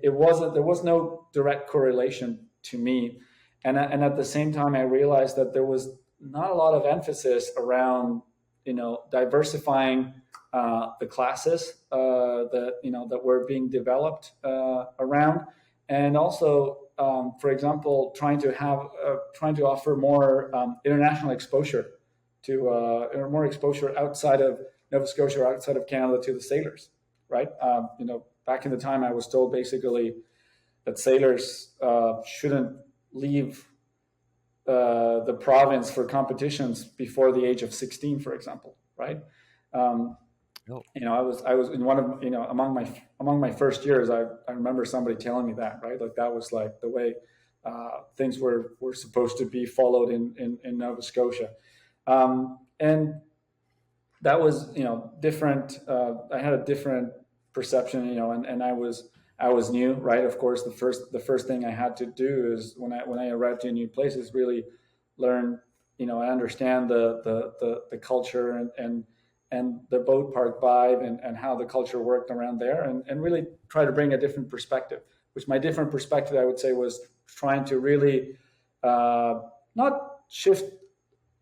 there was no direct correlation to me, and at the same time I realized that there was not a lot of emphasis around diversifying the classes that were being developed around, and also for example trying to offer more international exposure to more exposure outside of Nova Scotia or outside of Canada to the sailors, right? Back in the time, I was told basically that sailors shouldn't leave the province for competitions before the age of 16, for example, right? Um, Oh, I was in one of among my first years. I remember somebody telling me that, right? Like that was like the way things were supposed to be followed in Nova Scotia, and that was different. I had a different perception, and I was new, right? Of course, the first thing I had to do is when I arrived to a new place is really learn, and understand the culture and the boat park vibe and how the culture worked around there, and really try to bring a different perspective. Which my different perspective, I would say, was trying to really not shift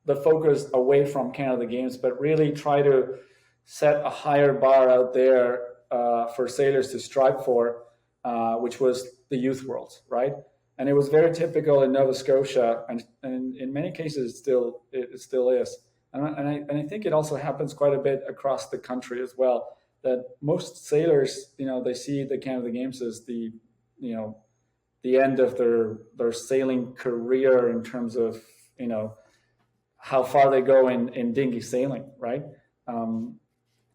the focus away from Canada Games, but really try to set a higher bar out there for sailors to strive for, which was the youth world, right? And it was very typical in Nova Scotia, and in many cases it still is. And I think it also happens quite a bit across the country as well. That most sailors, they see the Canada Games as you know, the end of their sailing career in terms of how far they go in dinghy sailing, right?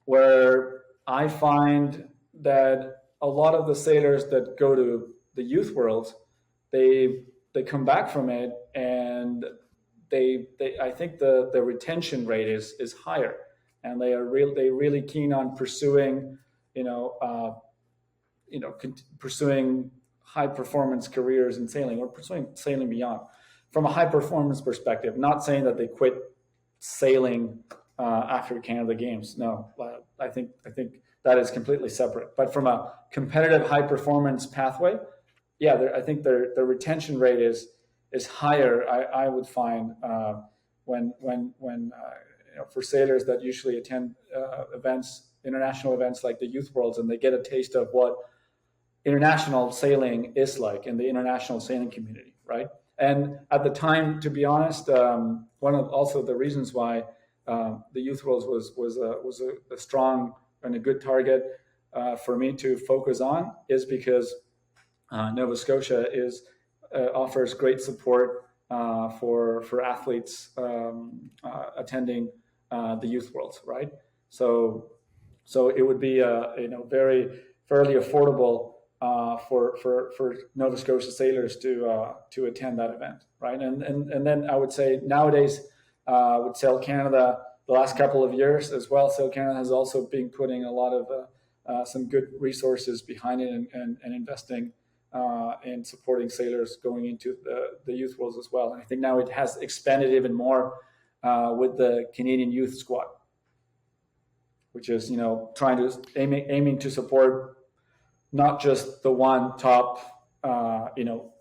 Where I find that a lot of the sailors that go to the youth world, they they come back from it, and they I think the retention rate is higher, and they really keen on pursuing you know uh, pursuing high performance careers in sailing, or pursuing sailing beyond from a high performance perspective. Not saying that they quit sailing after Canada Games. No, I think that is completely separate. But from a competitive high performance pathway, yeah, I think their retention rate is higher. I would find when for sailors that usually attend international events like the Youth Worlds, and they get a taste of what international sailing is like in the international sailing community, right? And at the time, to be honest, one of also the reasons why the Youth Worlds was a strong and a good target for me to focus on is because Nova Scotia offers great support for athletes attending the Youth Worlds, right? So it would be very fairly affordable for Nova Scotia sailors to attend that event, right? And then I would say nowadays with Sail Canada, the last couple of years as well, Sail Canada has also been putting a lot of some good resources behind it, and investing in supporting sailors going into the youth worlds as well. And I think now it has expanded even more with the Canadian Youth Squad, which is trying to aiming to support not just the one top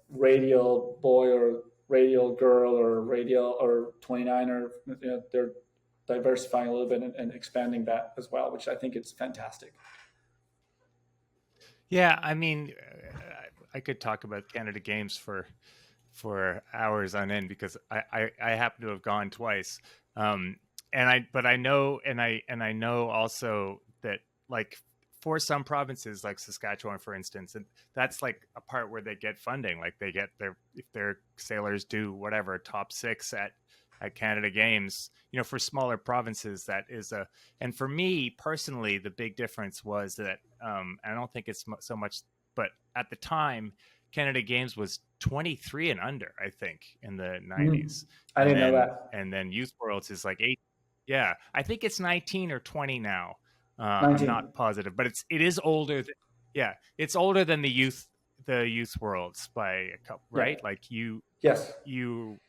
radial boy or radial girl or radial or 29, or they're diversifying a little bit and expanding that as well, which I think is fantastic. Yeah, I mean, I could talk about Canada Games for hours on end, because I happen to have gone twice, but I know, and I know also that, like, for some provinces like Saskatchewan, for instance, and that's like a part where they get funding, like they get if their sailors do whatever top 6 at Canada Games, for smaller provinces, that is and for me personally, the big difference was that I don't think it's so much, but at the time, Canada Games was 23 and under, I think, in the 90s. I didn't know that. And then Youth Worlds is like 8. Yeah, I think it's 19 or 20 now. 19. I'm not positive, but it is older. It's older than the Youth Worlds by a couple, right? Yeah. Like Yes. you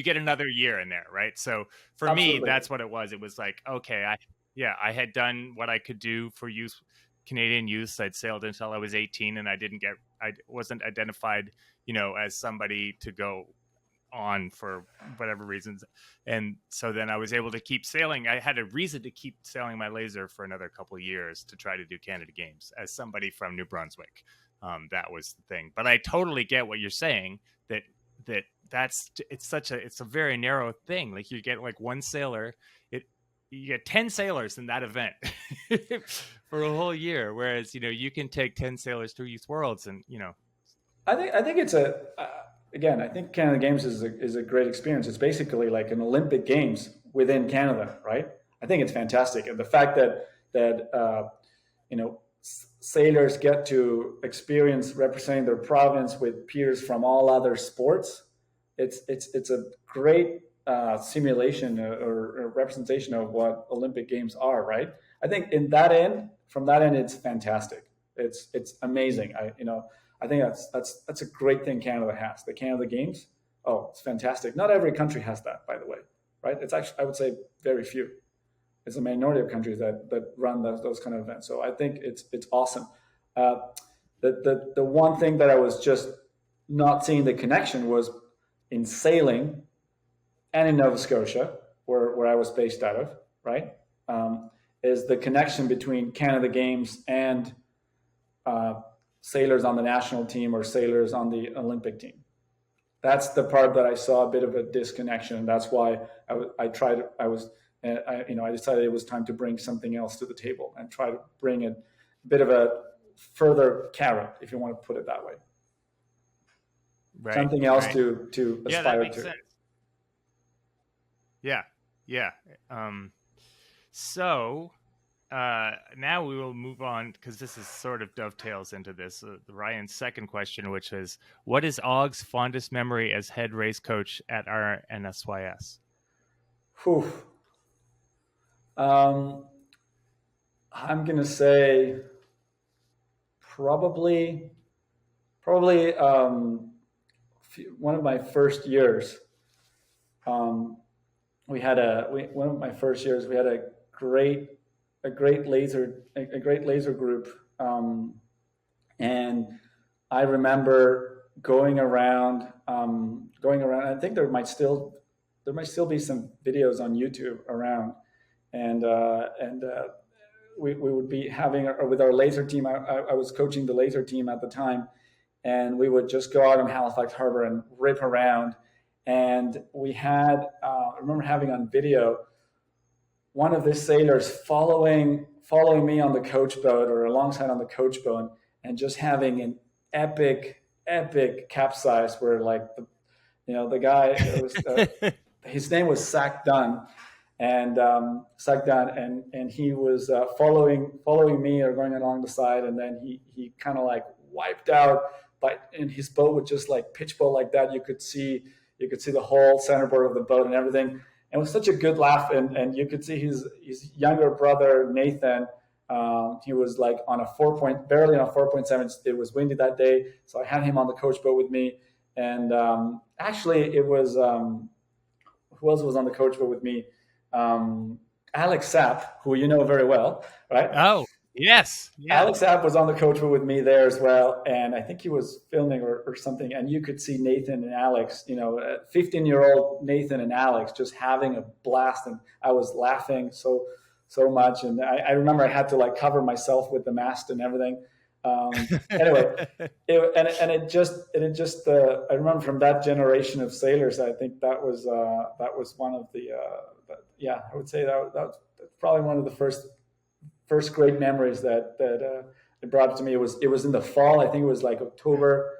get another year in there, right? So for Absolutely. me, that's what it was. It was like, okay, I had done what I could do for Canadian youth. I'd sailed until I was 18, and I wasn't identified, as somebody to go on for whatever reasons. And so then I was able to keep sailing. I had a reason to keep sailing my laser for another couple of years to try to do Canada Games as somebody from New Brunswick. That was the thing. But I totally get what you're saying, that it's a very narrow thing. Like, you get like one sailor, you get 10 sailors in that event for a whole year, whereas you can take 10 sailors to Youth Worlds, and I think it's again. I think Canada Games is a great experience. It's basically like an Olympic Games within Canada, right? I think it's fantastic, and the fact that sailors get to experience representing their province with peers from all other sports. It's a great simulation or representation of what Olympic Games are, right? I think from that end, it's fantastic. It's amazing. I think that's a great thing Canada has. The Canada Games, oh, it's fantastic. Not every country has that, by the way, right? It's actually, I would say, very few. It's a minority of countries that run those kind of events. So I think it's awesome. Uh, the one thing that I was just not seeing the connection was in sailing and in Nova Scotia, where I was based out of, right? Is the connection between Canada Games and sailors on the national team or sailors on the Olympic team. That's the part that I saw a bit of a disconnection. That's why I decided it was time to bring something else to the table and try to bring a bit of a further carrot, if you want to put it that way. Right, something else right. to Yeah, that aspire makes to. sense. Yeah, yeah. So now we will move on, because this is sort of dovetails into this. Ryan's second question, which is, what is Aug's fondest memory as head race coach at our NSYS? Whew. I'm gonna say probably one of my first years. One of my first years we had a great laser group, and I remember going around. I think there might still be some videos on YouTube around, and we would be having with our laser team. I was coaching the laser team at the time, and we would just go out in Halifax Harbor and rip around. And we had, I remember having on video one of the sailors following me on the coach boat or alongside on the coach boat, and just having an epic capsize where like the guy was his name was Sack Dunn, and he was following me or going along the side, and then he kind of like wiped out, but in his boat would just like pitch boat like that. You could see the whole centerboard of the boat and everything. And it was such a good laugh, and you could see his younger brother Nathan. He was like barely on a 4.7. It was windy that day, so I had him on the coach boat with me. And actually, it was who else was on the coach boat with me? Alex Sapp, who you know very well, right? Oh, yes. Yeah. Alex Sapp was on the coach boat with me there as well, and I think he was filming or something. And you could see Nathan and Alex, 15-year-old Nathan and Alex, just having a blast, and I was laughing so much. And I remember I had to like cover myself with the mast and everything. Anyway, I remember from that generation of sailors, I think that was one of the I would say that's probably one of the first great memories that it brought to me. It was in the fall. I think it was like October.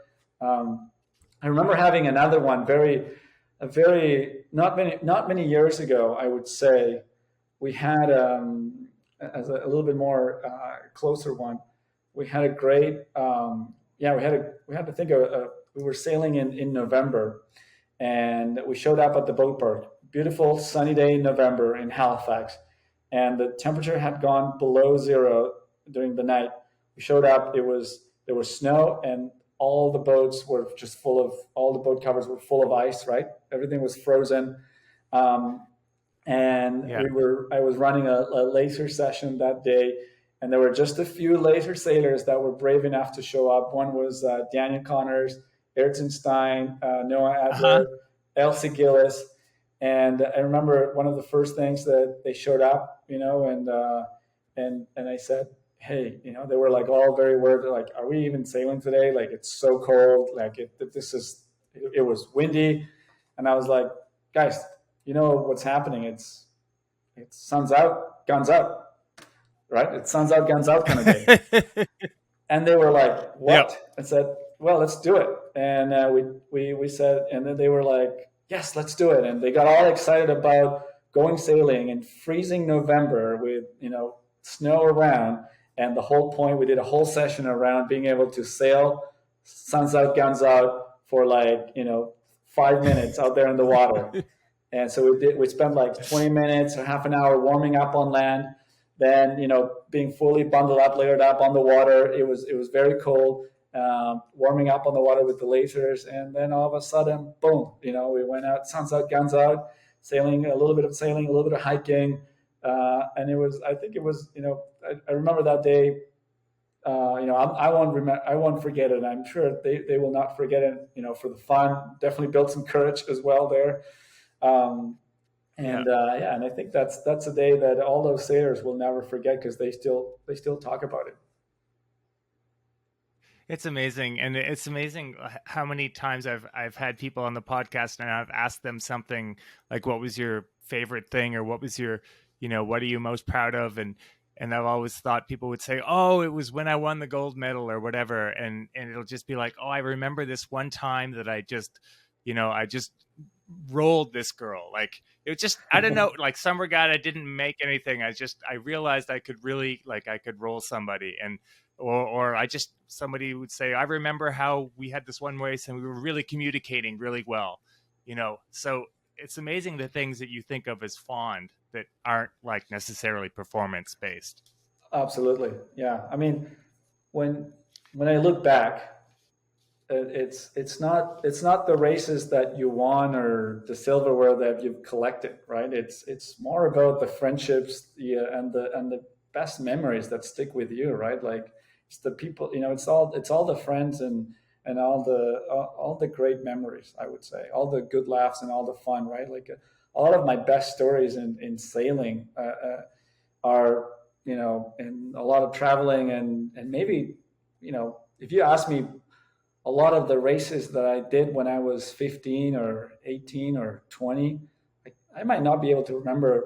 I remember having another one not many years ago. I would say we had as a little bit more closer one. We had a great we were sailing in November, and we showed up at the boat park. Beautiful sunny day in November in Halifax, and the temperature had gone below zero during the night. We showed up. There was snow, and all the boats were just all the boat covers were full of ice. Right, everything was frozen. I was running a laser session that day, and there were just a few laser sailors that were brave enough to show up. One was Daniel Connors, Ayrton Stein, Noah Adler, Elsie Gillis. And I remember one of the first things that they showed up, and I said, hey, they were like all very worried. They're like, are we even sailing today? Like, it's so cold. Like it was windy. And I was like, guys, you know what's happening. It's it's sun's out, guns out, right? It's sun's out, guns out kind of day. And they were like, Yep. "What?" I said, "Well, let's do it." And we said, and then they were like, "Yes, let's do it." And they got all excited about going sailing in freezing November with snow around. And the whole point, we did a whole session around being able to sail, suns out, guns out for 5 minutes out there in the water. And so we spent like 20 minutes or half an hour warming up on land, then being fully bundled up, layered up on the water. It was very cold, warming up on the water with the lasers, and then all of a sudden, boom, we went out, suns out, guns out, sailing, a little bit of hiking, and I think it was, I remember that day. I won't forget it. I'm sure they will not forget it. For the fun, definitely built some courage as well there. Um, and I think that's a day that all those sailors will never forget, because they still talk about it. It's amazing, and it's amazing how many times I've had people on the podcast and I've asked them something like, "What was your favorite thing?" or "What was your, what are you most proud of?" And I've always thought people would say, "Oh, it was when I won the gold medal," or whatever, and it'll just be like, "Oh, I remember this one time that I just rolled this girl." Like, it was just, I don't know, like some regatta didn't make anything. I realized I could really, like, I could roll somebody, and or somebody would say, "I remember how we had this one race and we were really communicating really well." So it's amazing the things that you think of as fond that aren't like necessarily performance based. Absolutely, yeah. I mean, when I look back, it's not the races that you won or the silverware that you've collected, right? It's more about the friendships, and the best memories that stick with you, right? Like, it's the people, it's all the friends, and all the great memories, I would say, all the good laughs and all the fun, right? Like, a lot of my best stories in sailing are, in a lot of traveling, and maybe, if you ask me, a lot of the races that I did when I was 15 or 18 or 20, I might not be able to remember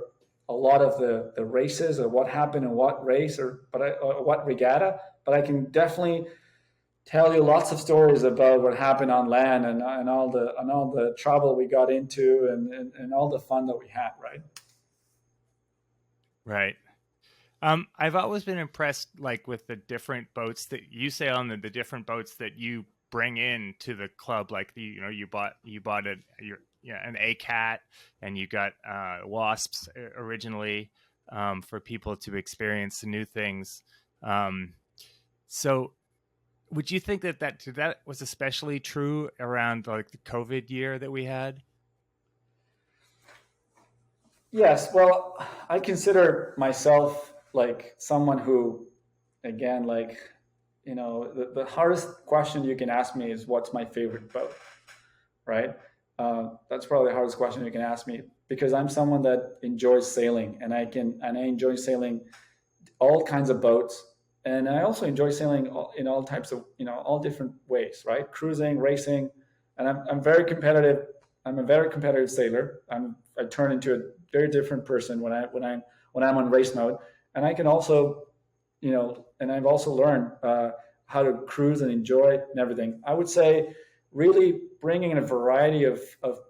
a lot of the races or what happened in what race, or what regatta, but I can definitely tell you lots of stories about what happened on land, and all the trouble we got into, and all the fun that we had, right? Right. I've always been impressed, like, with the different boats that you sail on, the different boats that you bring in to the club. Like, you bought an A cat, and you got wasps originally, for people to experience the new things. Um, so, would you think that was especially true around like the COVID year that we had? Yes, well, I consider myself like someone who, again, like, the hardest question you can ask me is, what's my favorite boat, right? That's probably the hardest question you can ask me, because I'm someone that enjoys sailing, and I enjoy sailing all kinds of boats, and I also enjoy sailing in all types of, all different ways, right? Cruising, racing, and I'm very competitive. I'm a very competitive sailor. I turn into a very different person when I'm on race mode, and I can also, and I've also learned how to cruise and enjoy it and everything. I would say, really bringing in a variety of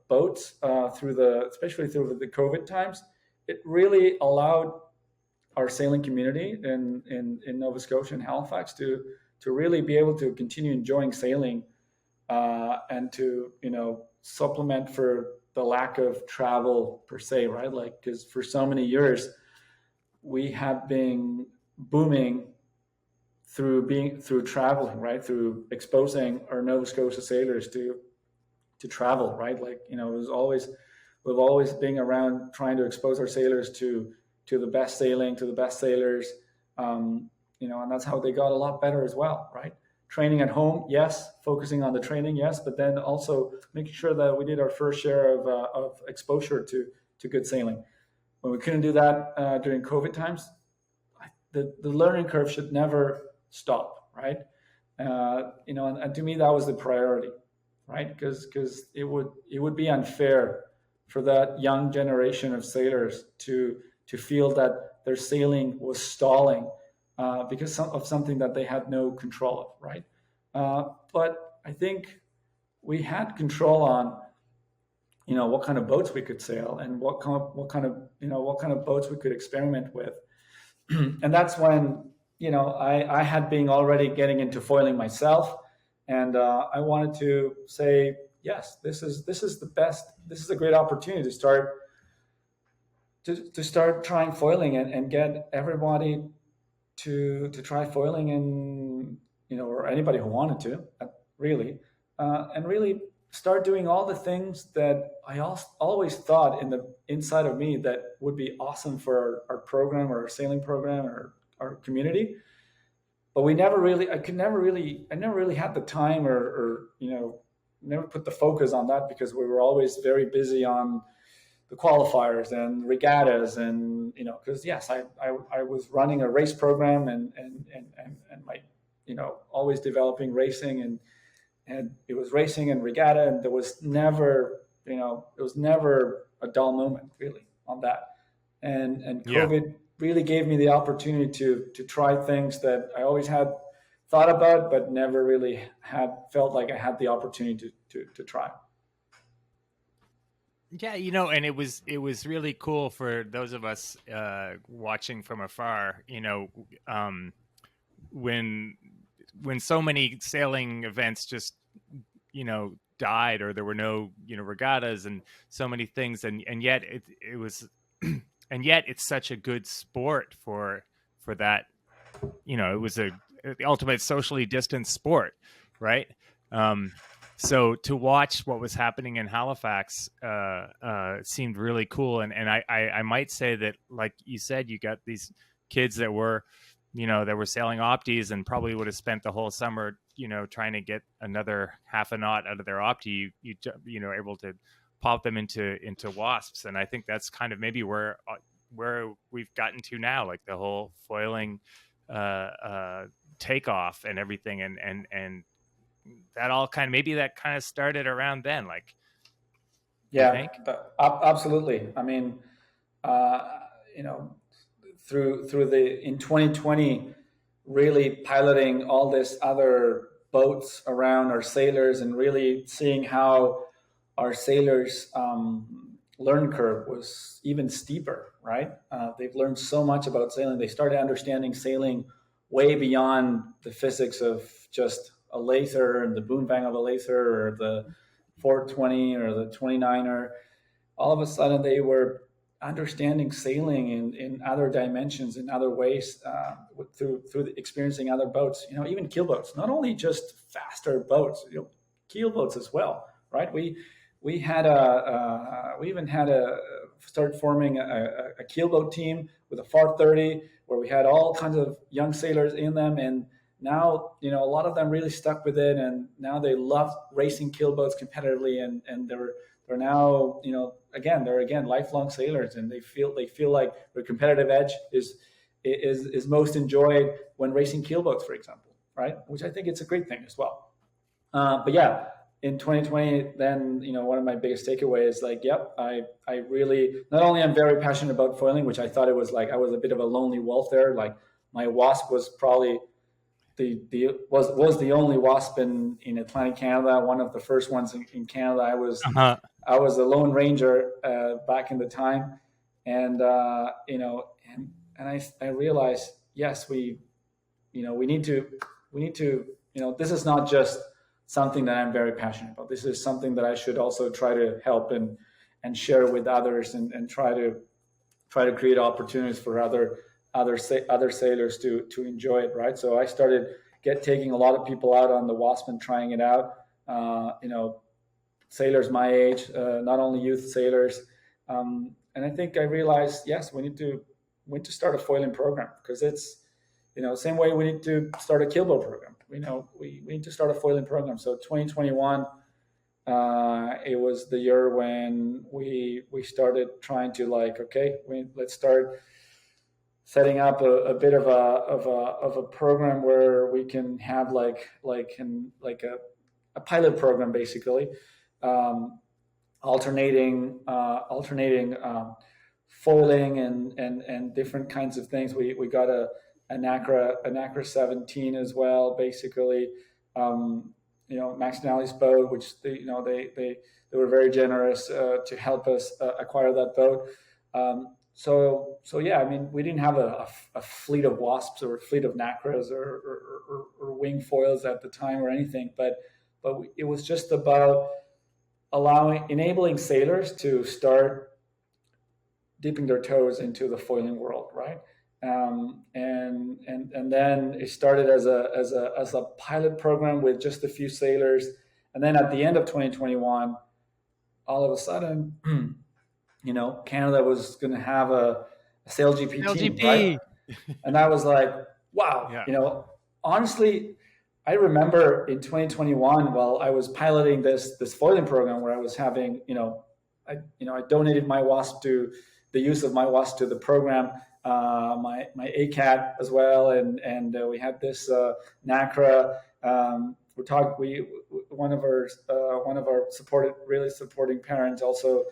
boats especially through the COVID times, it really allowed our sailing community in Nova Scotia and Halifax to really be able to continue enjoying sailing, and to, supplement for the lack of travel per se, right? Like, because for so many years we have been booming through traveling, right? Through exposing our Nova Scotia sailors to travel, right? Like, we've always been around trying to expose our sailors to the best sailing, to the best sailors, and that's how they got a lot better as well, right? Training at home, yes. Focusing on the training, yes, but then also making sure that we did our first share of exposure to good sailing. When we couldn't do that during COVID times, the learning curve should never stop, right? And to me, that was the priority, right? Because it would be unfair for that young generation of sailors to to feel that their sailing was stalling because of something that they had no control of, right? But I think we had control on, what kind of boats we could sail and what kind of boats we could experiment with. And that's when, I had been already getting into foiling myself, and I wanted to say, yes, this is the best. This is a great opportunity to start trying foiling and get everybody to try foiling, and or anybody who wanted to, really, and really start doing all the things that I always thought in the inside of me that would be awesome for our program or our sailing program or our community. But I never really had the time, or never put the focus on that, because we were always very busy on the qualifiers and regattas, and because yes, I was running a race program, and my, always developing racing, and it was racing and regatta, and there was never, it was never a dull moment really on that. And Yeah. COVID really gave me the opportunity to try things that I always had thought about, but never really had felt like I had the opportunity to try. Yeah, and it was really cool for those of us watching from afar. When so many sailing events just died, or there were no regattas and so many things, and yet it was and yet it's such a good sport for that. It was the ultimate socially distanced sport, right? So to watch what was happening in Halifax seemed really cool, and I might say that, like you said, you got these kids that were sailing opties, and probably would have spent the whole summer trying to get another half a knot out of their opti. You able to pop them into wasps, and I think that's kind of maybe where we've gotten to now, like the whole foiling takeoff and everything, and that all kind of started around then, like, you Yeah, think? absolutely. I mean, uh, you know, through the in 2020, really piloting all this other boats around our sailors, and really seeing how our sailors' learn curve was even steeper. Right? They've learned so much about sailing. They started understanding sailing way beyond the physics of just a lather and the boom bang of a lather, or the 420 or the 29er. All of a sudden, they were understanding sailing in other dimensions, in other ways, experiencing other boats. Even keel boats, not only just faster boats, keel boats as well. Right? We had we even had started forming a keelboat team with a FAR 30, where we had all kinds of young sailors in them, and now a lot of them really stuck with it, and now they love racing keelboats competitively, and they're now they're again lifelong sailors, and they feel like their competitive edge is most enjoyed when racing keelboats, for example, right? Which I think it's a great thing as well. But yeah, in 2020, then one of my biggest takeaways, like, yep, I really, not only I'm very passionate about foiling, which I thought it was like I was a bit of a lonely wolf there. Like, my wasp was probably was the only wasp in Atlantic Canada, one of the first ones in Canada. Uh-huh. I was a lone ranger back in the time, and I realized, yes, we need to this is not just something that I'm very passionate about. This is something that I should also try to help and share with others, and try to create opportunities for other sailors to enjoy it, right? So I started taking a lot of people out on the wasp and trying it out. Sailors my age, not only youth sailors, and I think I realized, yes, we need to start a foiling program, because it's same way we need to start a keelboat program. We need to start a foiling program. So 2021, it was the year when we started trying to, like, okay, let's start setting up a bit of a program where we can have a pilot program, basically, alternating foiling and different kinds of things. We got a NACRA 17 as well, basically. Max Nally's boat, which they were very generous to help us acquire that boat. So yeah, I mean, we didn't have a fleet of wasps or a fleet of NACRAs or wing foils at the time or anything, but it was just about enabling sailors to start dipping their toes into the foiling world, right? And then it started as a pilot program with just a few sailors, and then at the end of 2021, all of a sudden, Canada was going to have a SailGP team, right? LGP. And I was like, wow, Yeah. Honestly, I remember in 2021, while I was piloting this foiling program where I was having, I donated my wasp to the use of my wasp to the program, my ACAT as well, and we had this NACRA. One of our supporting parents also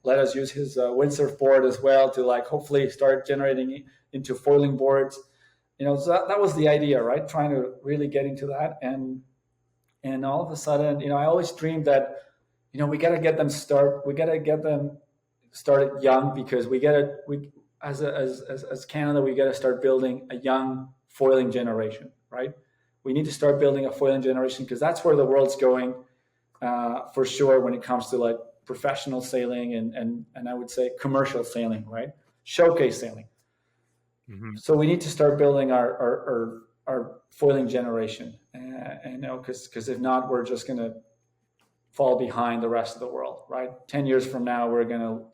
let us use his windsurf board as well to hopefully start generating into foiling boards. So that was the idea, right? Trying to really get into that, and all of a sudden, I always dreamed that, we got to get them started young, because as Canada, we got to start building a young foiling generation, right? We need to start building a foiling generation, because that's where the world's going, for sure, when it comes to professional sailing and I would say commercial sailing, right? Showcase sailing. Mm-hmm. So we need to start building our foiling generation, because if not, we're just going to fall behind the rest of the world, right? 10 years from now, we're gonna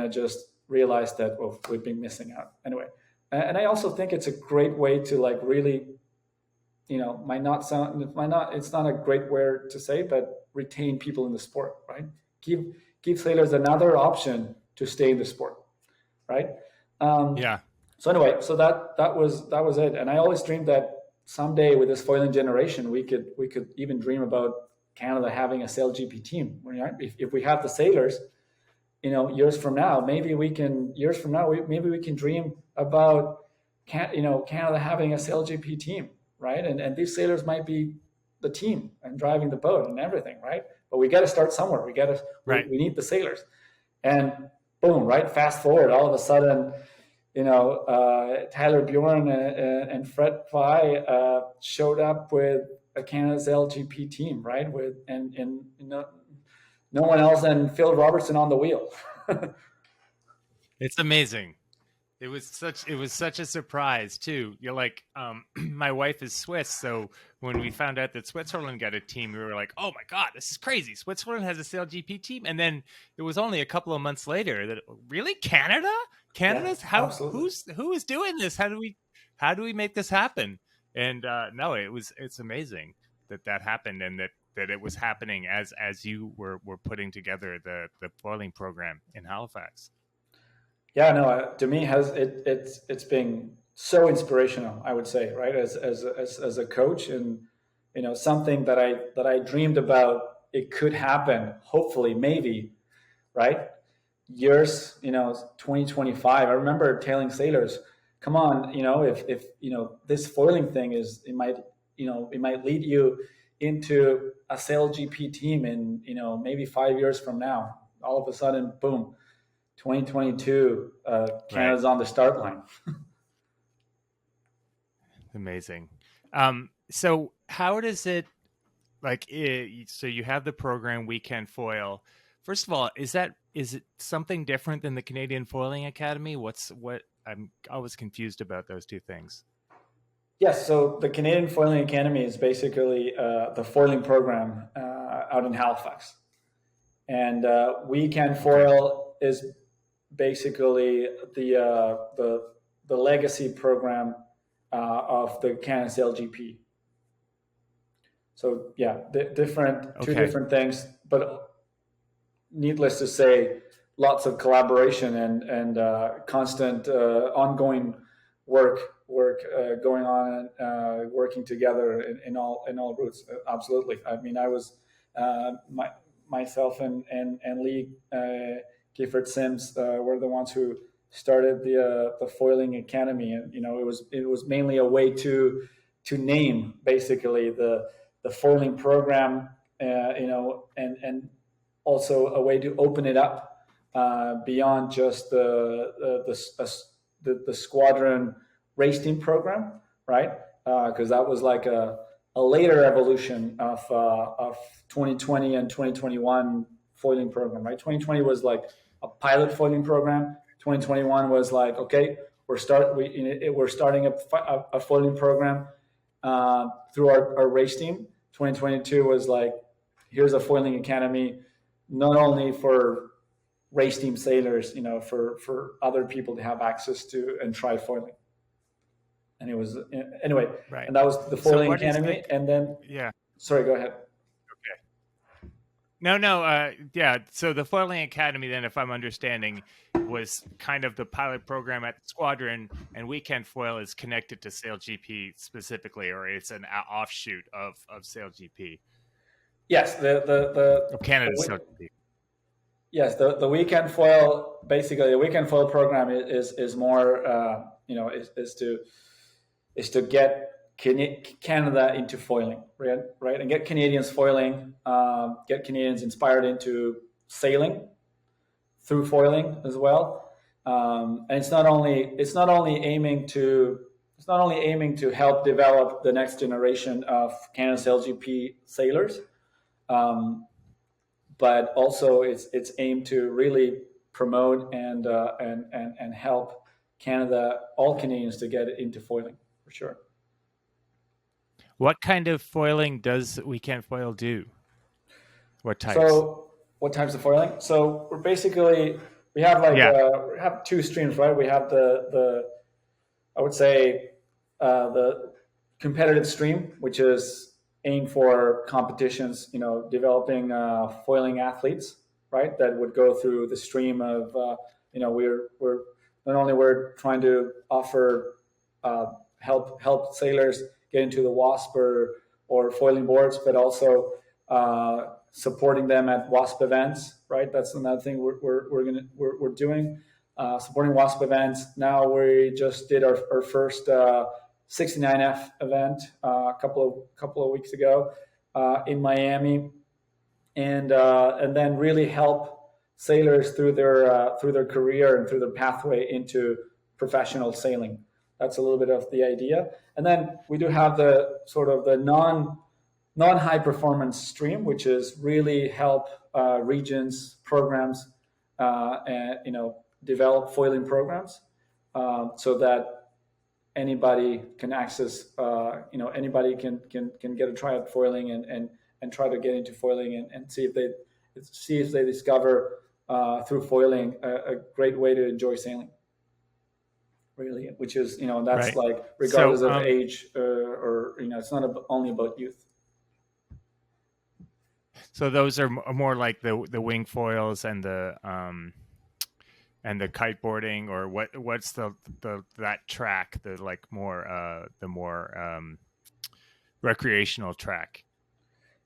just realize that we've been missing out anyway. And I also think it's a great way to really, it's not a great word to say, but retain people in the sport, right? Give sailors another option to stay in the sport, right? Yeah. So anyway, so that was it. And I always dreamed that someday with this foiling generation, we could even dream about Canada having a SailGP team. Right? If we have the sailors, years from now, maybe we can dream about Canada having a SailGP team, right? And these sailors might be the team and driving the boat and everything, right? But we got to start somewhere. We need the sailors, and boom, right? Fast forward, all of a sudden, Tyler Bjorn and Fred Fry showed up with a Canada's LGP team, right? And no one else than Phil Robertson on the wheel. It's amazing. It was such a surprise too. You're like, my wife is Swiss, so when we found out that Switzerland got a team, we were like, oh my God, this is crazy. Switzerland has a SailGP team. And then it was only a couple of months later that, really, Canada's who is doing this? How do we make this happen? And no, it's amazing that happened, and that it was happening as you were putting together the foiling program in Halifax. Yeah, no, to me it's been so inspirational, I would say, right? As a coach, and something that I dreamed about, it could happen, hopefully, maybe, right? Years, 2025. I remember telling sailors, come on, if this foiling thing it might lead you into a SailGP team in maybe 5 years from now. All of a sudden, boom, 2022, Canada's on the start line. Amazing. So how does it, so you have the program Weekend Foil. First of all, is it something different than the Canadian Foiling Academy? I'm always confused about those two things. Yes, so the Canadian Foiling Academy is basically the foiling program out in Halifax, and Weekend Foil is basically the legacy program of the Canada SailGP. So yeah, two different things, but needless to say, lots of collaboration and constant ongoing work going on, working together in all routes. Absolutely. I mean, I was myself and Lee Gifford Sims were the ones who started the foiling academy, and it was mainly a way to name basically the foiling program, and also a way to open it up beyond just the squadron race team program, right? Because that was like a later evolution of 2020 and 2021 foiling program, right? 2020 was like a pilot foiling program. 2021 was like, okay, we're starting a foiling program through our race team. 2022 was like, here's a foiling academy, not only for race team sailors, for other people to have access to and try foiling. And it was anyway, Right. and that was the foiling academy. And then, yeah. Sorry, go ahead. No. Yeah. So the Foiling Academy, then, if I'm understanding, was kind of the pilot program at the squadron, and Weekend Foil is connected to Sail GP specifically, or it's an offshoot of Sail GP. Yes, of Canada's Sail GP. Yes, the Weekend Foil, basically the Weekend Foil program is more is to get Canada into foiling, right, and get Canadians foiling, get Canadians inspired into sailing through foiling as well. And it's not only aiming to help develop the next generation of Canada LGP sailors, but also it's aimed to really promote and help all Canadians to get into foiling for sure. What kind of foiling does Weekend Foil do? What types? So, what types of foiling? So, we have we have two streams, right? We have the I would say the competitive stream, which is aimed for competitions, developing foiling athletes, right? That would go through the stream of we're not only we're trying to offer help sailors get into the WASP or foiling boards, but also supporting them at WASP events, right? That's another thing we're doing. Supporting WASP events. Now we just did our first 69F event a couple of weeks ago in Miami, and then really help sailors through their career and through their pathway into professional sailing. That's a little bit of the idea. And then we do have the sort of the non-high performance stream, which is really help regions, programs, and develop foiling programs so that anybody can access, anybody can get a try at foiling and try to get into foiling and see if they discover through foiling a great way to enjoy sailing. Really, which is that's right. Like regardless of age or it's not only about youth. So those are more like the wing foils and the kiteboarding, or what's that track, the more recreational track?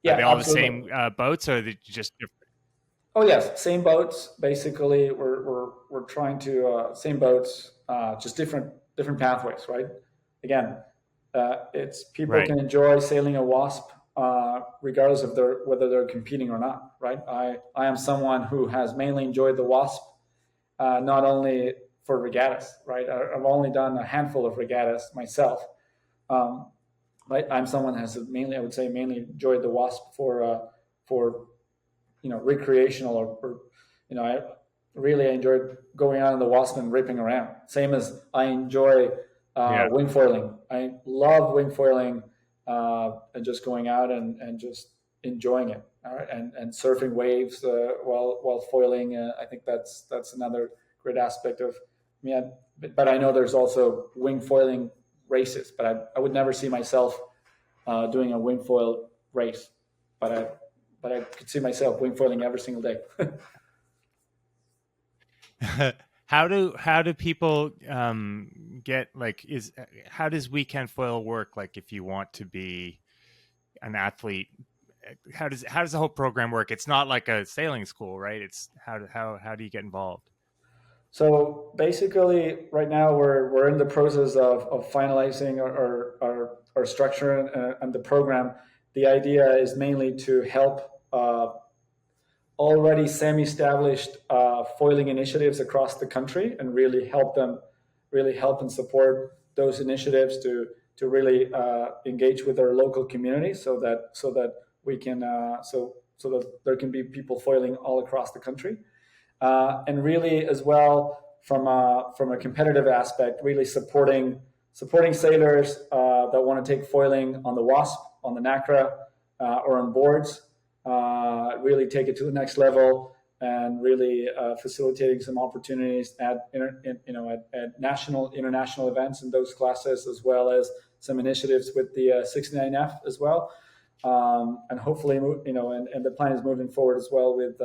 Yeah, are they all absolutely. the same boats, or are they just different? Oh yes, same boats. Basically, we're trying to same boats, just different pathways, right? Again, it's people right. can enjoy sailing a WASP regardless of whether they're competing or not, right? I am someone who has mainly enjoyed the WASP, not only for regattas, right? I've only done a handful of regattas myself. Right? I'm someone who has mainly enjoyed the WASP for recreational or I really enjoyed going out in the WASP and ripping around. Same as I enjoy wing foiling. I love wing foiling and just going out and just enjoying it. All right? and surfing waves while foiling. I think that's another great aspect of me. But I know there's also wing foiling races, but I would never see myself doing a wing foil race. But I could see myself wing foiling every single day. How do people get how does Weekend Foil work? Like if you want to be an athlete how does the whole program work? It's not like a sailing school, right? It's how do you get involved? So basically, right now we're in the process of finalizing our structure and the program. The idea is mainly to help already semi-established foiling initiatives across the country and really help and support those initiatives to really engage with our local community so that we can so that there can be people foiling all across the country, and really as well from a competitive aspect, really supporting sailors that want to take foiling on the Wasp, on the NACRA, or on boards, really take it to the next level, and really facilitating some opportunities at national, international events in those classes, as well as some initiatives with the 69F as well, and hopefully, and the plan is moving forward as well with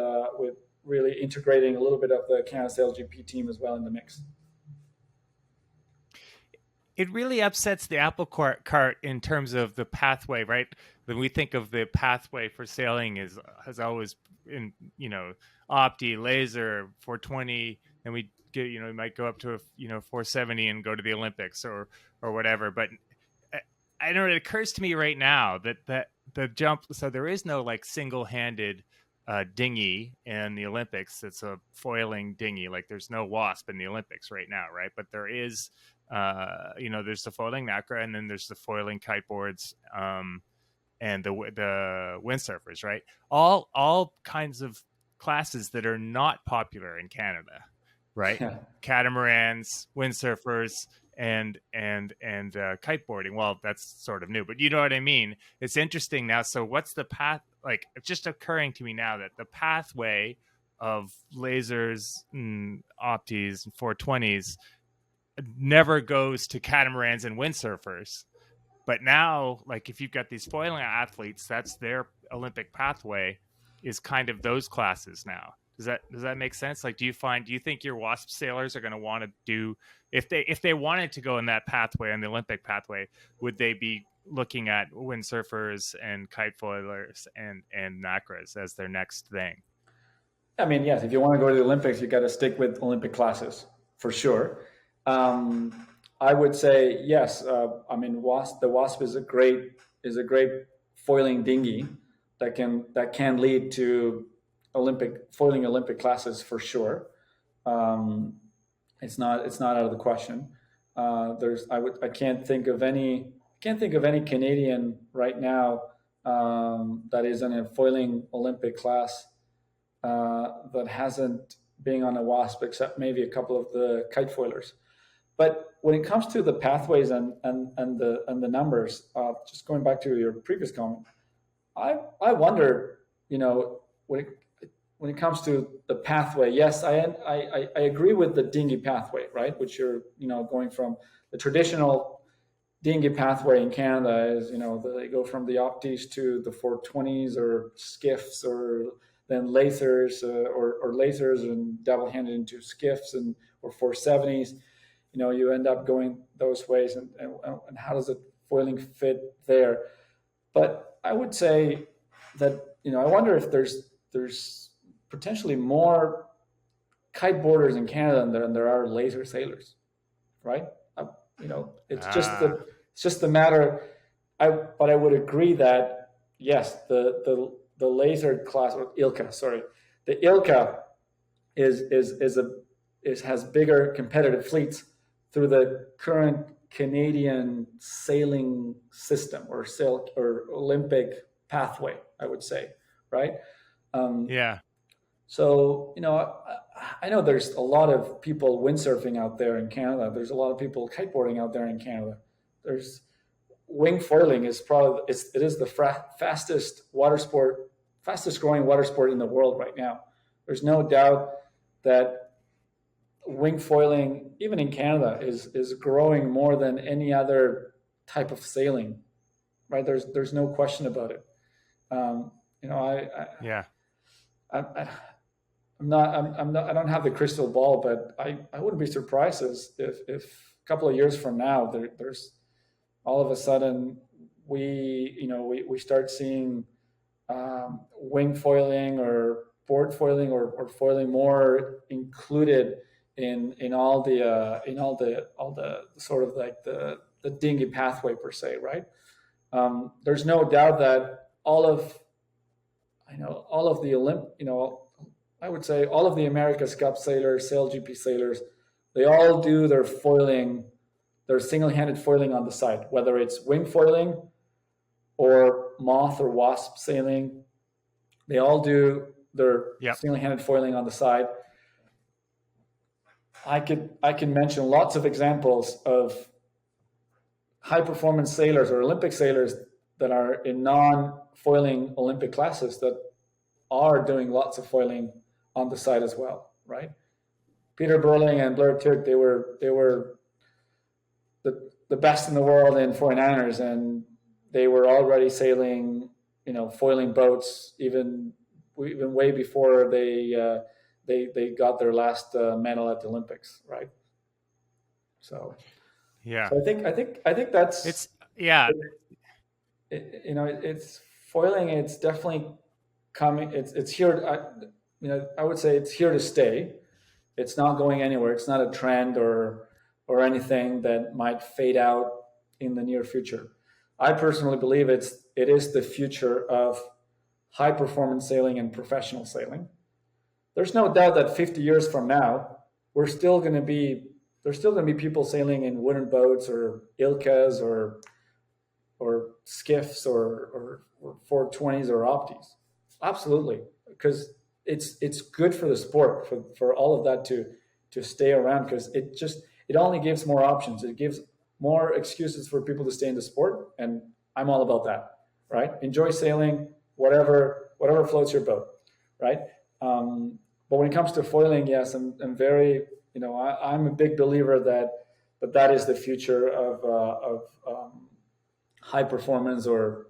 really integrating a little bit of the Canada SailGP team as well in the mix. It really upsets the apple cart in terms of the pathway, right? When we think of the pathway for sailing has always been, Opti, laser, 420, and we might go up to 470 and go to the Olympics or whatever. But I know it occurs to me right now that the jump, so there is no like single-handed dinghy in the Olympics. It's a foiling dinghy. Like there's no Wasp in the Olympics right now, right? But there is, there's the foiling NACRA, and then there's the foiling kiteboards, and the windsurfers, right? All kinds of classes that are not popular in Canada, right? Yeah. Catamarans, windsurfers, and kiteboarding. Well, that's sort of new, but you know what I mean. It's interesting now. So what's the path? Like, it's just occurring to me now that the pathway of lasers, and Optis, and 420s never goes to catamarans and windsurfers. But now, like, if you've got these foiling athletes, that's their Olympic pathway is kind of those classes now. Does that make sense? Like, do you think your Wasp sailors are going to want to do, if they wanted to go in that pathway, on the Olympic pathway, would they be looking at windsurfers and kite foilers and NACRAs as their next thing? I mean, yes, if you want to go to the Olympics, you got to stick with Olympic classes for sure. I would say yes. I mean, the Wasp is a great foiling dinghy that can lead to foiling Olympic classes for sure. It's not out of the question. I can't think of any Canadian right now that is in a foiling Olympic class that hasn't been on a Wasp, except maybe a couple of the kite foilers. But when it comes to the pathways and the numbers, just going back to your previous comment, I wonder, when it comes to the pathway, yes, I agree with the dinghy pathway, right? Which you're going from the traditional dinghy pathway in Canada is they go from the Optis to the 420s or skiffs, or then lasers or lasers and double handed into skiffs or 470s. You end up going those ways, and how does the foiling fit there? But I would say that I wonder if there's potentially more kiteboarders in Canada than there are laser sailors, right? It's just the matter. But I would agree that yes, the laser class, or ILCA, sorry, the ILCA has bigger competitive fleets through the current Canadian sailing system or Olympic pathway, I would say, right? Yeah. So, I know there's a lot of people windsurfing out there in Canada. There's a lot of people kiteboarding out there in Canada. There's wing foiling is it is the fastest growing water sport in the world right now. There's no doubt that wing foiling, even in Canada, is growing more than any other type of sailing, right? There's no question about it. Yeah. I don't have the crystal ball, but I wouldn't be surprised if a couple of years from now there's all of a sudden we start seeing wing foiling or board foiling or foiling more included in all the sort of like the dinghy pathway per se, right? There's no doubt that all of the I would say all of the America's Cup sailors, SailGP sailors, they all do their foiling, their single-handed foiling on the side, whether it's wing foiling or moth or wasp sailing. They all do their Yep. single-handed foiling on the side. I can mention lots of examples of high performance sailors or Olympic sailors that are in non foiling Olympic classes that are doing lots of foiling on the side as well, right? Peter Burling and Blair Tuke, they were the best in the world in 49ers, and they were already sailing, foiling boats even way before they got their last medal at the Olympics, right? So Yeah. I think that's It's yeah. it's foiling. It's definitely coming. It's here. I would say it's here to stay. It's not going anywhere. It's not a trend or anything that might fade out in the near future. I personally believe it is the future of high performance sailing and professional sailing. There's no doubt that 50 years from now, we're still going to be there's still going to be people sailing in wooden boats or ilkas or skiffs or 420s or opties. Absolutely, because it's good for the sport for all of that to stay around, because it only gives more options. It gives more excuses for people to stay in the sport, and I'm all about that. Right? Enjoy sailing, whatever floats your boat. Right? But when it comes to foiling, yes, I'm very I'm a big believer that is the future of high performance or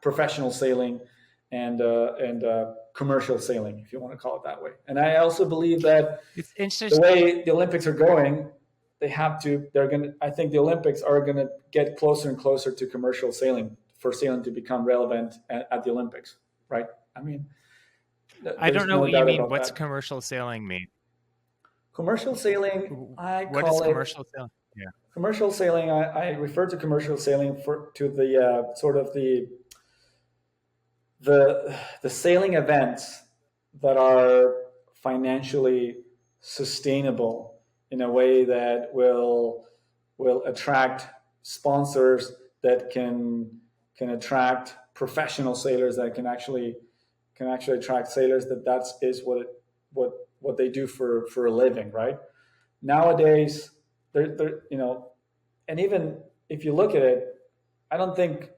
professional sailing and commercial sailing, if you want to call it that way. And I also believe that It's the interesting. way the Olympics are going, I think the Olympics are going to get closer and closer to commercial sailing for sailing to become relevant at the Olympics, right? I mean, I don't there's know no what you doubt mean. about What's that. commercial sailing mean? Commercial sailing, I What is call it commercial sailing? Yeah. commercial sailing. I refer to commercial sailing to the sort of the sailing events that are financially sustainable in a way that will attract sponsors that can attract professional sailors that can actually attract sailors that is what they do for a living, right? Nowadays, they're and even if you look at it, I don't think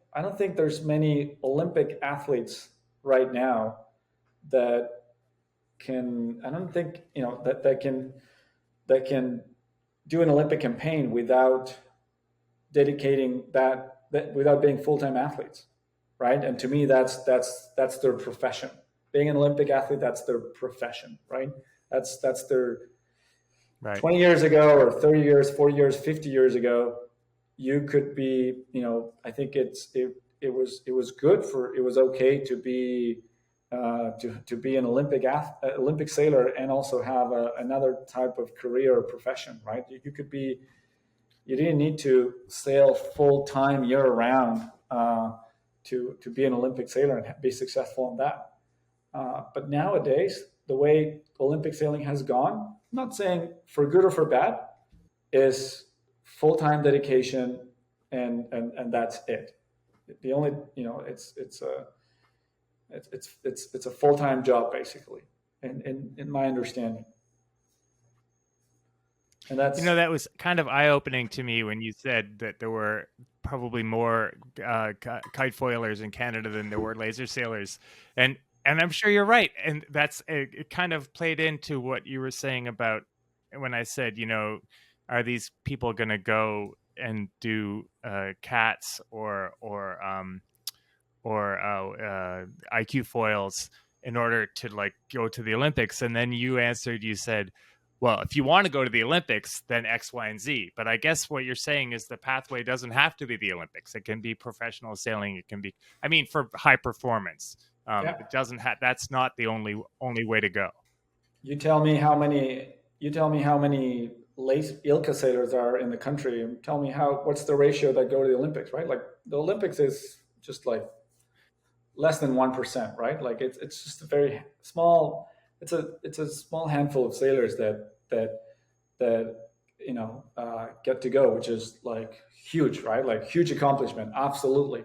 there's many Olympic athletes right now that can. I don't think that can do an Olympic campaign without dedicating that without being full time athletes, right? And to me, that's their profession. Being an Olympic athlete, that's their profession, right? That's their Right. 20 years ago or 30 years, 40 years, 50 years ago, you could be, I think it was good for, it was okay to be, to be an Olympic sailor and also have another type of career or profession, right? You could be, you didn't need to sail full time year round to be an Olympic sailor and be successful in that. But nowadays, the way Olympic sailing has gone, I'm not saying for good or for bad, is full time dedication, and that's it. The only it's a full time job basically, in my understanding, and that's That was kind of eye opening to me when you said that there were probably more kite foilers in Canada than there were laser sailors, and I'm sure you're right, and it kind of played into what you were saying about when I said, are these people going to go and do cats or IQ foils in order to like go to the Olympics? And then you answered, you said, well, if you want to go to the Olympics, then X, Y, and Z. But I guess what you're saying is the pathway doesn't have to be the Olympics. It can be professional sailing. It can be, I mean, for high performance. Yeah. It doesn't have. That's not the only way to go. You tell me how many. You tell me how many lace Ilka sailors are in the country, and tell me what's the ratio that go to the Olympics, right? Like the Olympics is just like less than 1%, right? Like it's just a very small. It's a small handful of sailors that get to go, which is like huge, right? Like huge accomplishment, absolutely.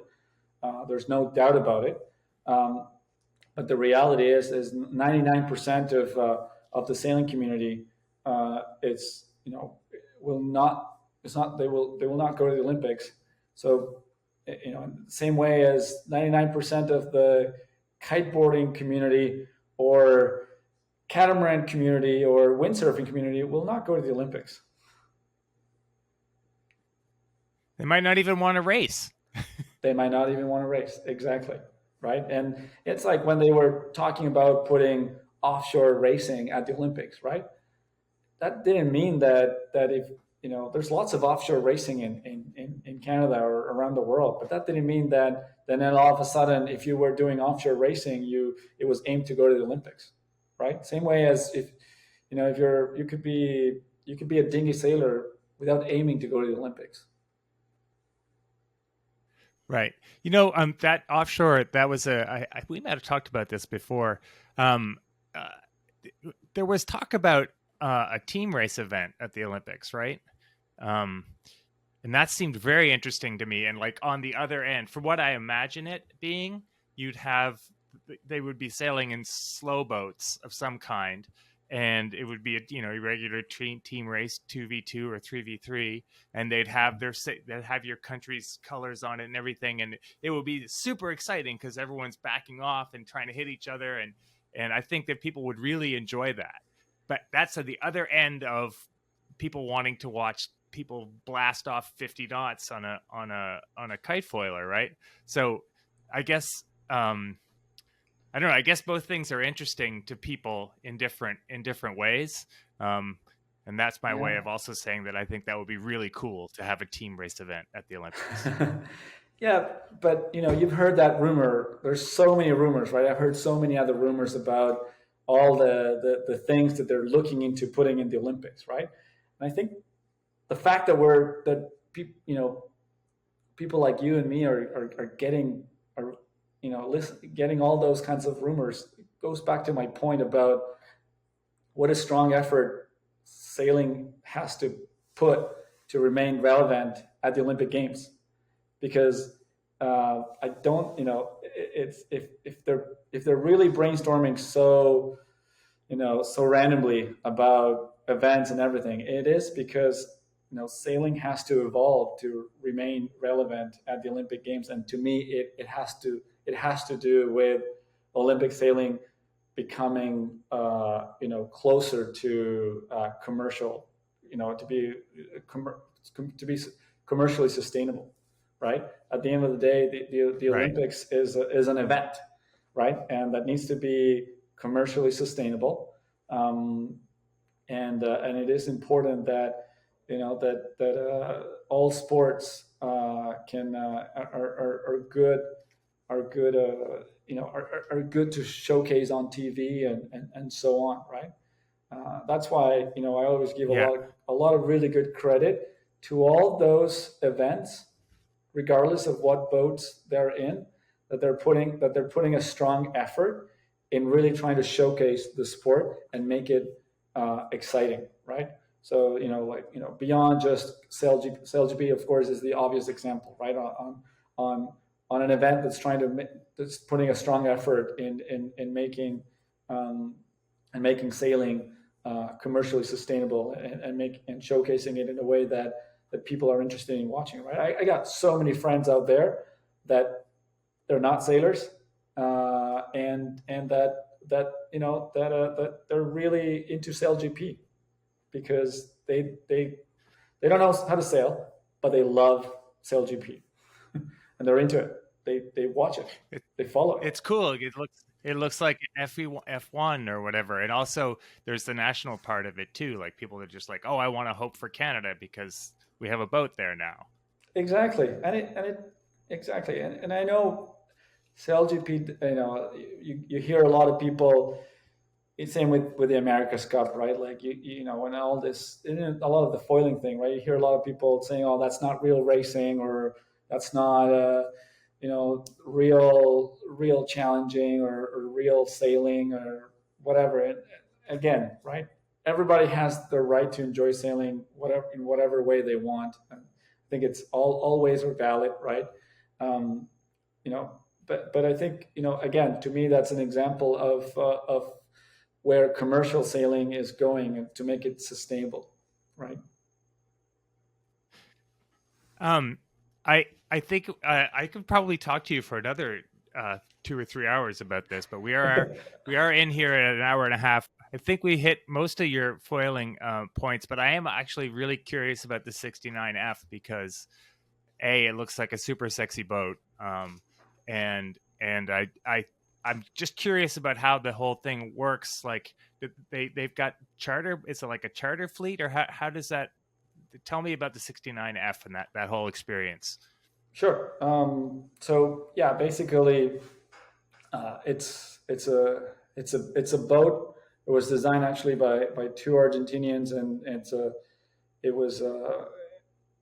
There's no doubt about it. Um, but the reality is 99% of the sailing community, it's will not it's not they will not go to the Olympics. So in the same way as 99% of the kiteboarding community or catamaran community or windsurfing community will not go to the Olympics. They might not even want to race. They might not even want to race. Exactly. Right. And it's like when they were talking about putting offshore racing at the Olympics, right? That didn't mean that if there's lots of offshore racing in Canada or around the world, but that didn't mean that then all of a sudden if you were doing offshore racing, it was aimed to go to the Olympics, right? Same way as if you could be a dinghy sailor without aiming to go to the Olympics. Right. That offshore, that was we might have talked about this before. Um, uh, there was talk about a team race event at the Olympics, right? Um, and that seemed very interesting to me. And like on the other end, from what I imagine it being, you'd have they would be sailing in slow boats of some kind, and it would be a regular team race 2v2 or 3v3, and they'd have your country's colors on it and everything, and it would be super exciting because everyone's backing off and trying to hit each other, and I think that people would really enjoy that. But that's at the other end of people wanting to watch people blast off 50 knots on a kite foiler, right? So I guess I don't know. I guess both things are interesting to people in different ways, um, and that's my way Yeah. of also saying that I think that would be really cool to have a team race event at the Olympics. Yeah, but you've heard that rumor. There's so many rumors, right? I've heard so many other rumors about all the things that they're looking into putting in the Olympics, right? And I think the fact that people like you and me are getting getting all those kinds of rumors goes back to my point about what a strong effort sailing has to put to remain relevant at the Olympic Games. Because I don't, it's if they're really brainstorming so randomly about events and everything, it is because sailing has to evolve to remain relevant at the Olympic Games, and to me, it has to do with Olympic sailing becoming closer to commercial, to be commercially sustainable, right? At the end of the day, the Right. Olympics is an event, right? And that needs to be commercially sustainable. Um, and it is important that all sports can are good are good to showcase on TV and so on, right? That's why I always give Yeah. a lot of really good credit to all those events, regardless of what boats they're in, that they're putting a strong effort in really trying to showcase the sport and make it exciting, right? So beyond just SailGP, of course, is the obvious example, right? On on an event that's putting a strong effort in making um, and making sailing commercially sustainable and showcasing it in a way that people are interested in watching. Right, I got so many friends out there that they're not sailors, and that they're really into SailGP because they don't know how to sail, but they love SailGP and they're into it. They watch it, It, they follow it. it's cool. It looks It looks like F1 or whatever. And also there's the national part of it too. Like people are just like, "Oh, I want to hope for Canada because we have a boat there now." Exactly, and it exactly, and I know CLGP. You hear a lot of people. It's same with the America's Cup, right? Like when all this, a lot of the foiling thing, right? You hear a lot of people saying, "Oh, that's not real racing," or "That's not real challenging or real sailing or whatever." And again, right? Everybody has the right to enjoy sailing whatever in whatever way they want. And I think it's all ways are valid, right? Um, but I think again, to me, that's an example of where commercial sailing is going to make it sustainable, right? Um, I think I could probably talk to you for another 2 or 3 hours about this, but we are in here at an hour and a half. I think we hit most of your foiling points, but I am actually really curious about the 69F because it looks like a super sexy boat, and I'm just curious about how the whole thing works. Like they've got charter. Is it like a charter fleet, or how does that? Tell me about the 69F and that whole experience. Sure. So yeah, basically, it's a boat. It was designed actually by two Argentinians, and it was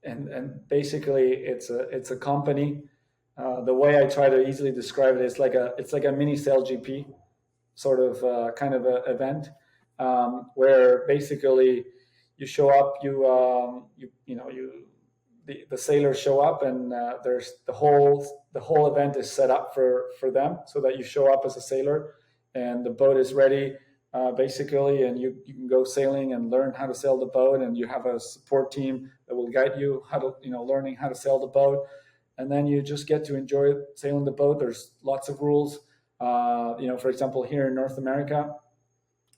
and basically it's a company. The way I try to easily describe it is like a mini Sail GP sort of kind of a event, where basically you show up, the sailors show up, and there's the whole event is set up for them so that you show up as a sailor, and the boat is ready, basically, and you can go sailing and learn how to sail the boat, and you have a support team that will guide you how to learning how to sail the boat, and then you just get to enjoy sailing the boat. There's lots of rules. For example, here in North America,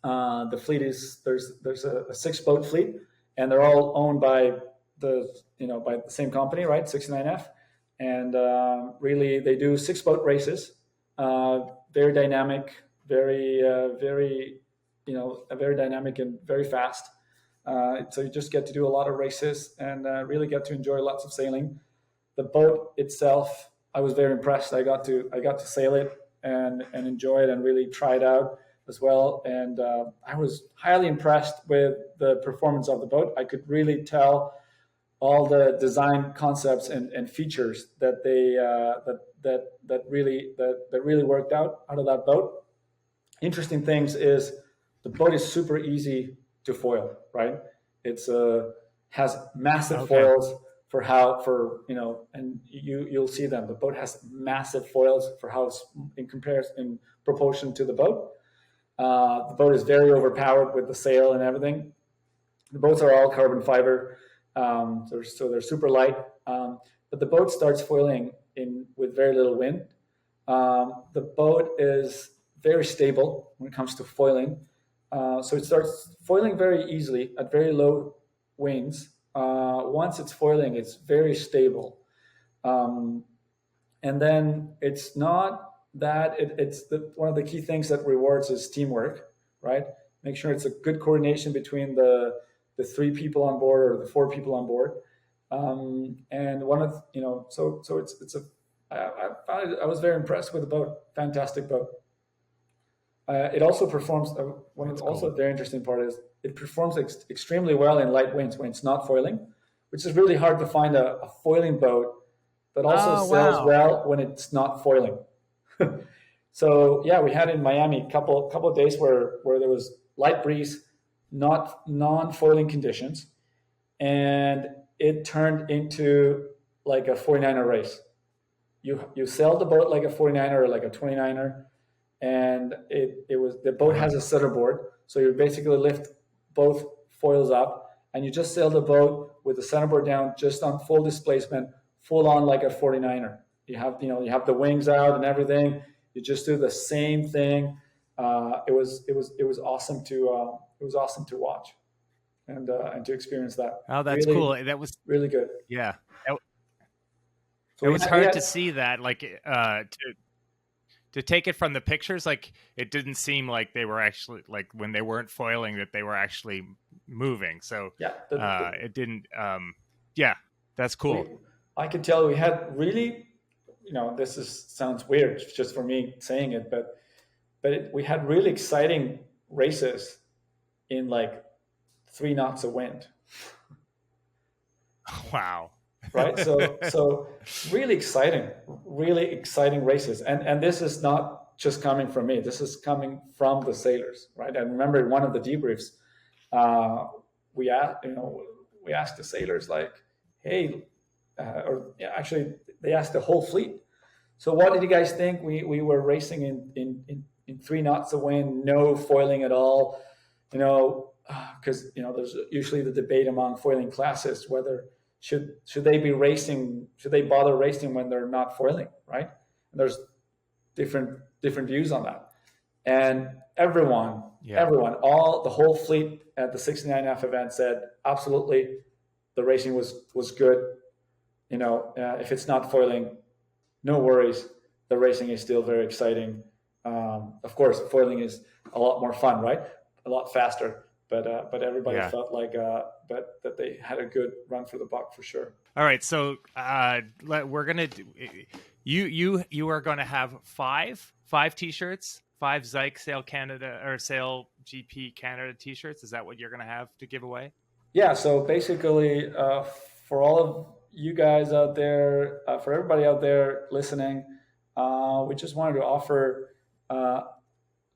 the fleet is there's a six-boat fleet, and they're all owned by the same company, right? 69F, and really they do six-boat races, very dynamic, very very dynamic and very fast. So you just get to do a lot of races and really get to enjoy lots of sailing. The boat itself, I was very impressed. I got to sail it and enjoy it and really try it out as well. And I was highly impressed with the performance of the boat. I could really tell all the design concepts and features that really worked out of that boat. Interesting things is the boat is super easy to foil, right? It's has massive Okay. foils and you'll see them. The boat has massive foils for how in comparison in proportion to the boat. The boat is very overpowered with the sail and everything. The boats are all carbon fiber, so they're super light. But the boat starts foiling in with very little wind. The boat is very stable when it comes to foiling. So it starts foiling very easily at very low winds. Once it's foiling, it's very stable. Um, and then it's not that one of the key things that rewards is teamwork, right? Make sure it's a good coordination between the three people on board or the four people on board. And one of so it's a I found it, I was very impressed with the boat. Fantastic boat. It also performs. One of That's the, also cool. a very interesting part is it performs extremely well in light winds when it's not foiling, which is really hard to find a foiling boat that also Oh, sails wow. well when it's not foiling. So yeah, we had in Miami couple of days where there was light breeze, not non-foiling conditions, and it turned into like a 49er race. You sail the boat like a 49er or like a 29er, and it was the boat Uh-huh. has a centerboard, so you basically lift both foils up, and you just sail the boat with the centerboard down, just on full displacement, full on like a 49er. You have the wings out and everything. You just do the same thing. It was awesome to watch and to experience that. Oh, that's Really, cool. That was really good. yeah. So It we was had we hard had to see that, like to take it from the pictures, like it didn't seem like they were actually, like when they weren't foiling, that they were actually moving. So Yeah, it didn't. Yeah, that's cool. I could tell we had really, this sounds weird just for me saying it, but we had really exciting races in like 3 knots of wind. Wow. Right. So really exciting races. And this is not just coming from me. This is coming from the sailors. Right. And remember, in one of the debriefs, we asked the sailors like, hey, actually they asked the whole fleet. So what did you guys think? We were racing in 3 knots of wind, no foiling at all, because there's usually the debate among foiling classes whether should they be racing, should they bother racing when they're not foiling, right? And there's different views on that. And everyone, the whole fleet at the 69F event said absolutely, the racing was good. If it's not foiling, no worries. The racing is still very exciting. Of course, foiling is a lot more fun, right? A lot faster. But everybody felt like that they had a good run for the buck for sure. All right, so we're gonna do, you are going to have five T-shirts, 5 Zyke Sail Canada or Sail GP Canada T-shirts. Is that what you're going to have to give away? Yeah. So basically, for all of you guys out there, for everybody out there listening, we just wanted to offer a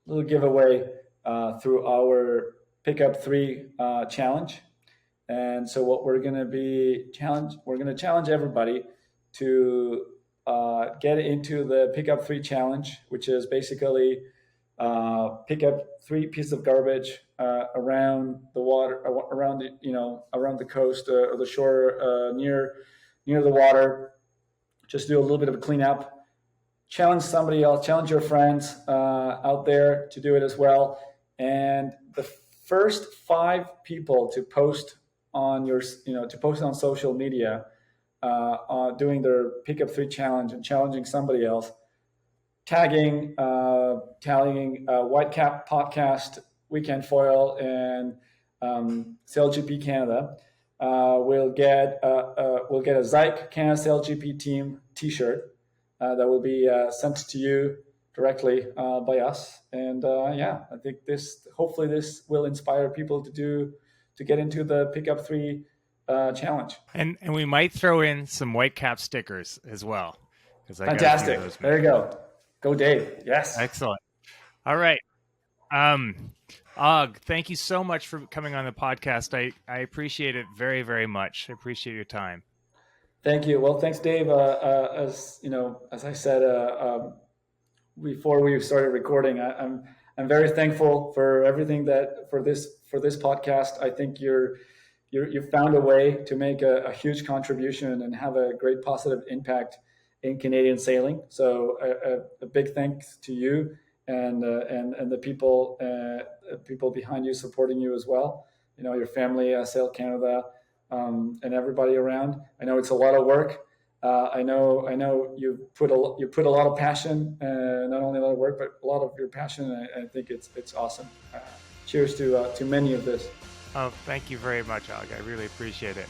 little giveaway through our Pickup 3 challenge. And so what we're going to challenge everybody to get into the Pickup 3 challenge, which is basically pick up 3 pieces of garbage around the water, around the coast or the shore near the water. Just do a little bit of a cleanup. Challenge somebody else. Challenge your friends out there to do it as well. And the first 5 people to post on social media doing their Pickup 3 challenge and challenging somebody else, tagging Whitecap podcast, Weekend Foil, and Sail GP Canada, we'll get a Zyke Canada Sail GP Team T-shirt that will be sent to you directly by us. And I think hopefully this will inspire people to get into the Pickup 3 challenge. And we might throw in some Whitecap stickers as well. Fantastic. There you go. Go Dave. Yes. Excellent. All right. Og, thank you so much for coming on the podcast. I appreciate it very, very much. I appreciate your time. Thank you. Well, thanks, Dave. As I said before we started recording, I'm very thankful for everything for this podcast. I think you found a way to make a huge contribution and have a great positive impact in Canadian sailing. So a big thanks to you and the people behind you supporting you as well. Your family, Sail Canada, and everybody around. I know it's a lot of work. I know you put a lot of passion, not only a lot of work, but a lot of your passion. And I think it's awesome. Cheers to many of this. Oh, thank you very much, Og. I really appreciate it.